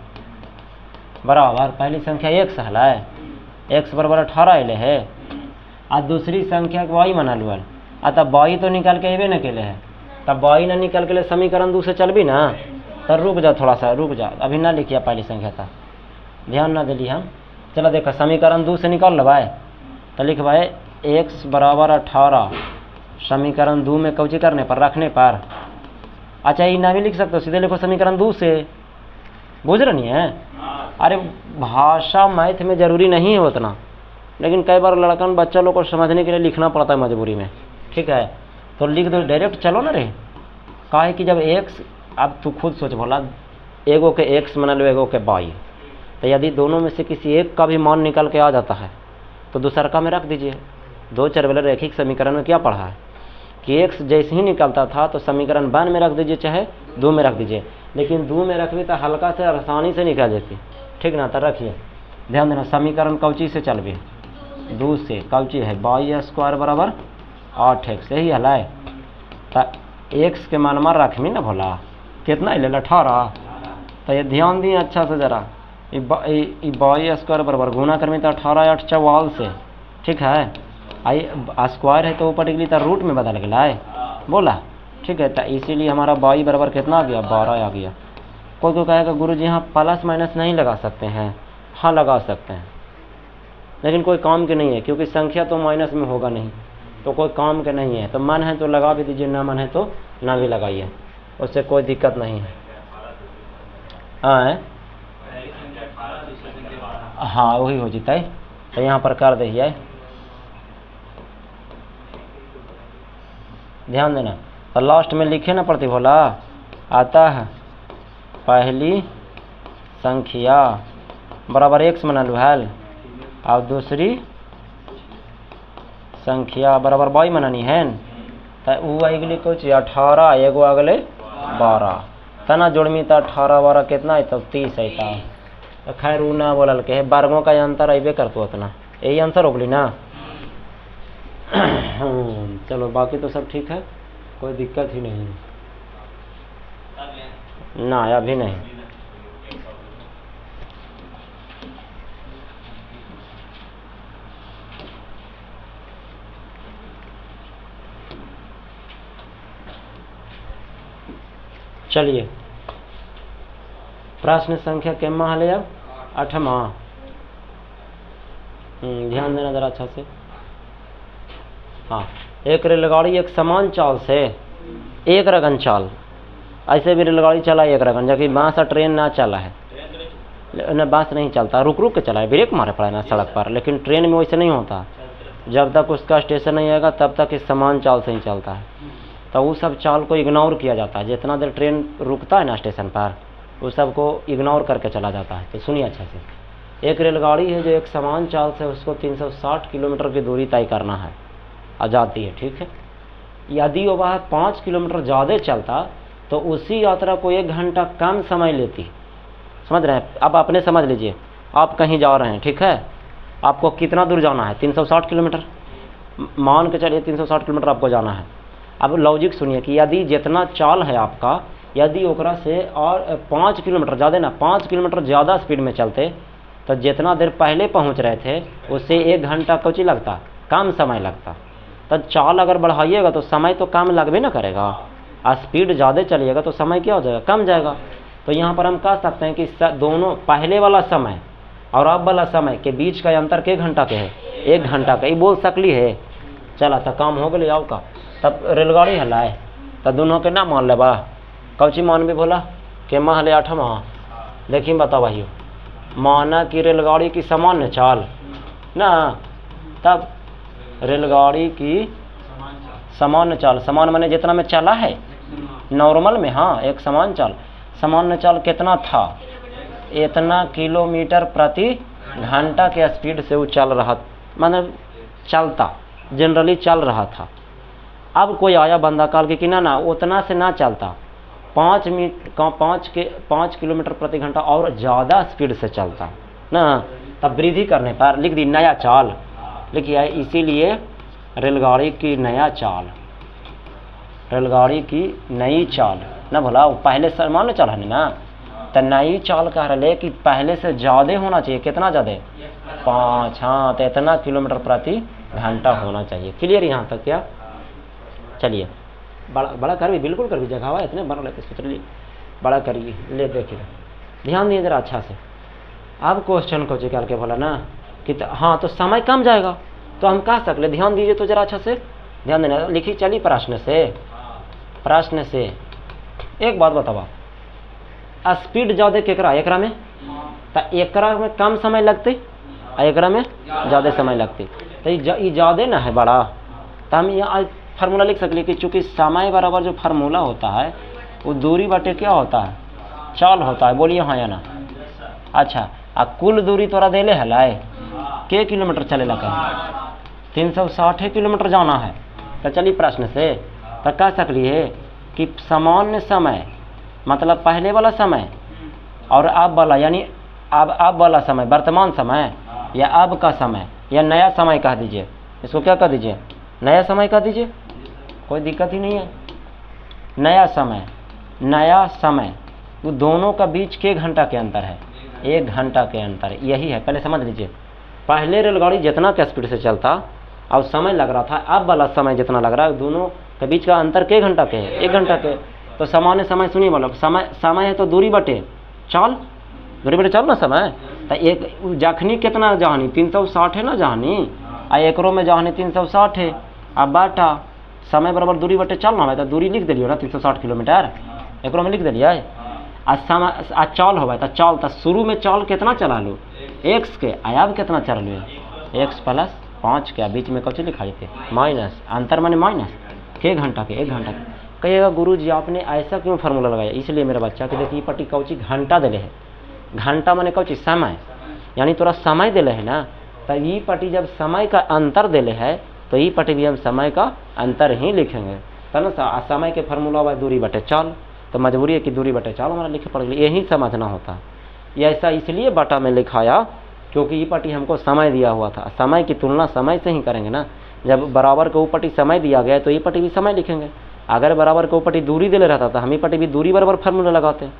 बराबर पहली संख्या x हल है x बराबर 18 अले है आ दूसरी संख्या के y मना लुअल आ तब y तो निकाल के अबे न केले है तब y न निकाल के ले समीकरण 2 से चलबी ना तब रुक जा थोड़ा सा रुक जा अभी ना लिखिया पहली संख्या था ध्यान ना दिली हम। चलो देखो समीकरण 2 से निकाल लबाए तो लिखवाए x बराबर 18 समीकरण 2 में कौची करने पर रखने पर। अच्छा ये ना भी लिख सकते हो सीधे लिखो समीकरण 2 से बुझ रही है। अरे भाषा मैथ में ज़रूरी नहीं है उतना लेकिन कई बार लड़कन बच्चा लोग को समझने के लिए लिखना पड़ता है मजबूरी में ठीक है तो लिख दो डायरेक्ट चलो ना रे का है कि जब x अब तू खुद सोच बोला एगो के x मान लो एगो के y तो यदि दोनों में से किसी एक का भी मान निकल के आ जाता है तो दूसरा का में रख दीजिए। दो चरबेलर रैखिक समीकरण में क्या पढ़ा है कि x जैसे ही निकलता था तो समीकरण 1 में रख दीजिए चाहे 2 में रख दीजिए लेकिन 2 में रखबी तो हल्का से आसानी से निकल जाती ठीक ना। तो रखिए ध्यान देना समीकरण कौची से चलबी 2 से कौची है y² बराबर 8x यही हल है तो x के मान मार रखमी ना भोला कितना ले 18 तो ये ध्यान दिए अच्छा से ज़रा y² बराबर गुना करमी तो 18 8 44 से ठीक है आई स्क्वायर है तो ऊपर निकली तो रूट में बदल गया है बोला ठीक है तो इसीलिए हमारा y बराबर कितना आ गया 12 आ गया। कोई को कहेगा गुरुजी यहाँ प्लस माइनस नहीं लगा सकते हैं हाँ लगा सकते हैं लेकिन कोई काम के नहीं है क्योंकि संख्या तो माइनस में होगा नहीं तो कोई काम के नहीं है तो मन है तो लगा भी दीजिए ना मन है तो ना भी लगाइए उससे कोई दिक्कत नहीं है। हाँ वही हो जीता है तो यहाँ पर कर दीजिए ध्यान देना तो लास्ट में लिखे ना पड़ती भोला आता है पहली संख्या बराबर x मना लू हल और दूसरी संख्या बराबर y मनानी है तो वो अगली कुछ 18 एगो अगले 12 तना जोड़मी तो 18 12 कितना है तो 30 है तो खैर वो ना बोलल के वर्गों का अंतर अबे कर तो उतना यही आंसर होगली ना। चलो बाकी तो सब ठीक है कोई दिक्कत ही नहीं ना अभी नहीं। चलिए प्रश्न संख्या केमा है अब 8वां ध्यान देना जरा अच्छा से। हाँ एक रेलगाड़ी एक समान चाल से एक रगन चाल ऐसे भी रेलगाड़ी चला एक रगन जबकि बांस ट्रेन ना चला है न बांस नहीं चलता रुक रुक के चला है ब्रेक मारे पड़ा ना सड़क पर लेकिन ट्रेन में वैसे नहीं होता जब तक उसका स्टेशन नहीं आएगा तब तक इस समान चाल से ही चलता है तो वो सब चाल को इग्नोर किया जाता है जितना देर ट्रेन रुकता है ना स्टेशन पर वो सब को इग्नोर करके चला जाता है। तो सुनिए अच्छा से एक रेलगाड़ी है जो एक समान चाल से उसको 360 किलोमीटर की दूरी तय करना है आ जाती है ठीक है। यदि वह 5 किलोमीटर ज़्यादा चलता तो उसी यात्रा को 1 घंटा कम समय लेती। समझ रहे हैं अब अपने समझ लीजिए आप कहीं जा रहे हैं ठीक है आपको कितना दूर जाना है 360 किलोमीटर मान के चलिए 360 किलोमीटर आपको जाना है। अब लॉजिक सुनिए कि यदि जितना चाल है आपका यदि ओकरा से और 5 किलोमीटर ज़्यादा ना 5 किलोमीटर ज़्यादा स्पीड में चलते तो जितना देर पहले पहुंच रहे थे उससे 1 घंटा कुछ लगता कम समय लगता। तो चाल अगर बढ़ाइएगा तो समय तो कम लगबे ना करेगा और स्पीड ज़्यादा चलिएगा तो समय क्या हो जाएगा कम जाएगा। तो यहाँ पर हम कह सकते हैं कि दोनों पहले वाला समय और अब वाला समय के बीच का अंतर के घंटा के है 1 घंटा का ये बोल सकली है। चला तो काम हो गई आओ का तब रेलगाड़ी हलाए तो दोनों के ना मान लेबा कौची मान भी बोला के माँ हले 8वां देखिए बताओ भाइयों माना कि रेलगाड़ी की सामान्य चाल ना तब रेलगाड़ी की सामान्य चाल समान माने जितना में चला है नॉर्मल में हाँ एक समान चाल सामान्य चाल कितना था इतना किलोमीटर प्रति घंटा के स्पीड से वो चल रहा मतलब चलता जनरली चल रहा था। अब कोई आया बंदा काल के कि ना उतना से ना चलता 5 किलोमीटर प्रति घंटा और ज़्यादा स्पीड से चलता ना तब वृद्धि करने पर लिख दी नया चाल लिखिए इसीलिए रेलगाड़ी की नया चाल रेलगाड़ी की नई चाल ना भोला, वो पहले समान चल है ना, तो नई चाल कह रहे कि पहले से ज़्यादा होना चाहिए। कितना ज़्यादा? 5। हाँ, तो इतना किलोमीटर प्रति घंटा होना चाहिए। क्लियर यहाँ तक क्या? चलिए बड़ा बड़ा कर भी, बिल्कुल कर भी, जगह हुआ इतने बना लेते इसको। चलिए बड़ा करिए, ले देखिए, ध्यान दिए जरा अच्छा से। अब क्वेश्चन को निकाल के बोला ना कि हाँ तो समय कम जाएगा, तो हम कह सकते, ध्यान दीजिए तो जरा अच्छा से ध्यान देना। लिखिए चलिए प्रश्न से एक बात बताओ, स्पीड ज़्यादा केकरा एकरा में, तो एकरा में कम समय लगते और एकरा में ज़्यादा समय लगते, तो ये ज़्यादा ना है बड़ा, तो हम यहाँ फार्मूला लिख सकते कि चूँकि समय बराबर जो फार्मूला होता है वो दूरी बटे क्या होता है? चाल होता है। बोलिए हाँ या ना? अच्छा, कुल दूरी तोरा देले है लाए के किलोमीटर चले लगा? 360 किलोमीटर जाना है। तो चलिए प्रश्न से तो कह सकलिए कि सामान्य समय मतलब पहले वाला समय और अब वाला, यानी अब वाला समय, वर्तमान समय या अब का समय या नया समय कह दीजिए, इसको क्या कह दीजिए? नया समय कह दीजिए, कोई दिक्कत ही नहीं है। नया समय वो दोनों का बीच के घंटा के अंतर है? 1 घंटा के अंतर, यही है। पहले समझ लीजिए, पहले रेलगाड़ी जितना के स्पीड से चलता और समय लग रहा था, अब वाला समय जितना लग रहा है, दोनों के बीच का अंतर के घंटा के है? 1 घंटा के। तो सामान्य समय सुनिए बोलो, समय है तो दूरी बटे चाल, दूरी बटे चाल ना समय। तो एक जखनी कितना जहानी 360 है ना जहानी, आ एकरो में जहानी 360 है। अब बाटा समय बराबर दूरी बटे चाल ना है, तो दूरी लिख दिलियो ना 360 किलोमीटर, एकरो में लिख दिलिए। आ चाल होगा तो चाल, तो शुरू में चाल कितना चला लो x के, अब कितना चला लो x + 5 के, बीच में कौन लिखा थे माइनस, अंतर माने माइनस के घंटा के, 1 घंटा के। कहिएगा गुरु जी आपने ऐसा क्यों फार्मूला लगाया? इसलिए मेरा बच्चा कि देखिए पट्टी कौची घंटा दिले है, घंटा माने कौची समय, यानी तोरा समय दिले है ना, तो ये पट्टी जब समय का अंतर दिले है तो ये पट्टी भी हम समय का अंतर ही लिखेंगे। तो ना समय के फार्मूला हुआ दूरी बटे चाल, तो मजबूरी है कि दूरी बटे चाल हमारा लिखे पड़ गई, यही समझना होता है। ये ऐसा इसलिए बटा में लिखाया क्योंकि ये पट्टी हमको समय दिया हुआ था, समय की तुलना समय से ही करेंगे ना। जब बराबर के ऊपर समय दिया गया तो ये पट्टी भी समय लिखेंगे। अगर बराबर के ऊपर दूरी दिले रहता तो हम ही पट्टी भी दूरी बराबर फार्मूला लगाते हैं,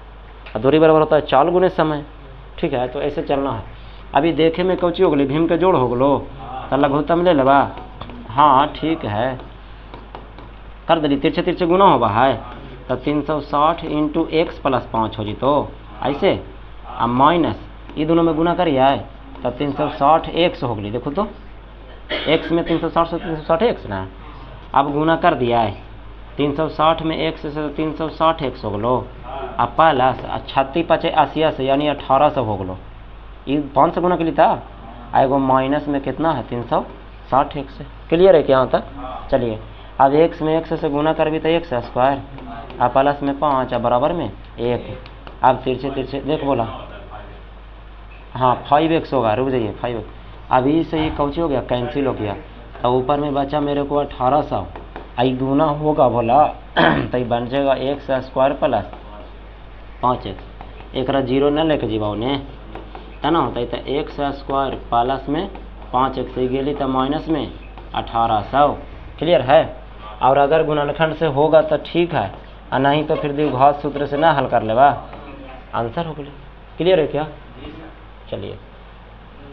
और दूरी बराबर होता है चाल गुने समय। ठीक है, तो ऐसे चलना है। अभी देखे में कौची हो गई, भीम के जोड़ हो गलो, तो लघुत्तम ले लेबा। हाँ ठीक है, कर दिली, तिरछे तिरछे गुना होगा है, तो 360 × x + 5 हो जी, तो ऐसे अब माइनस ये दोनों में गुना करिए तो 360 x हो गई। देखो तो x में 360 से 360 x ना, अब गुना कर दिया है 360 में x से 360 x हो गलो, अब प्लस 36 × 5 80 से यानी 1800 हो गलो। ये 5 से गुना के लिए था, एगो माइनस में कितना है 360 x। क्लियर है क्या यहाँ तक? चलिए अब x में x से गुना कर भी तो x² अब प्लस में 5 बराबर में 1। अब तिरछे तिरछे देख बोला, हाँ 5x होगा, रुक जाइए 5x। अभी से ये कौची हो गया, कैंसिल हो गया, तो ऊपर में बचा मेरे को 1800, आई गुना होगा बोला तो ये बन जाएगा x² + 5x। एक 0 न लेके जीवा उन्हें तना होता है, तो x² प्लस में 5x गेली तो माइनस में 1800। क्लियर है? और अगर गुणनखंड से होगा तो ठीक है, और नहीं तो फिर द्विघात सूत्र से ना हल कर लेवा, आंसर हो गया। क्लियर है क्या? चलिए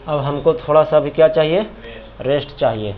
अब हमको थोड़ा सा भी क्या चाहिए, रेस्ट चाहिए।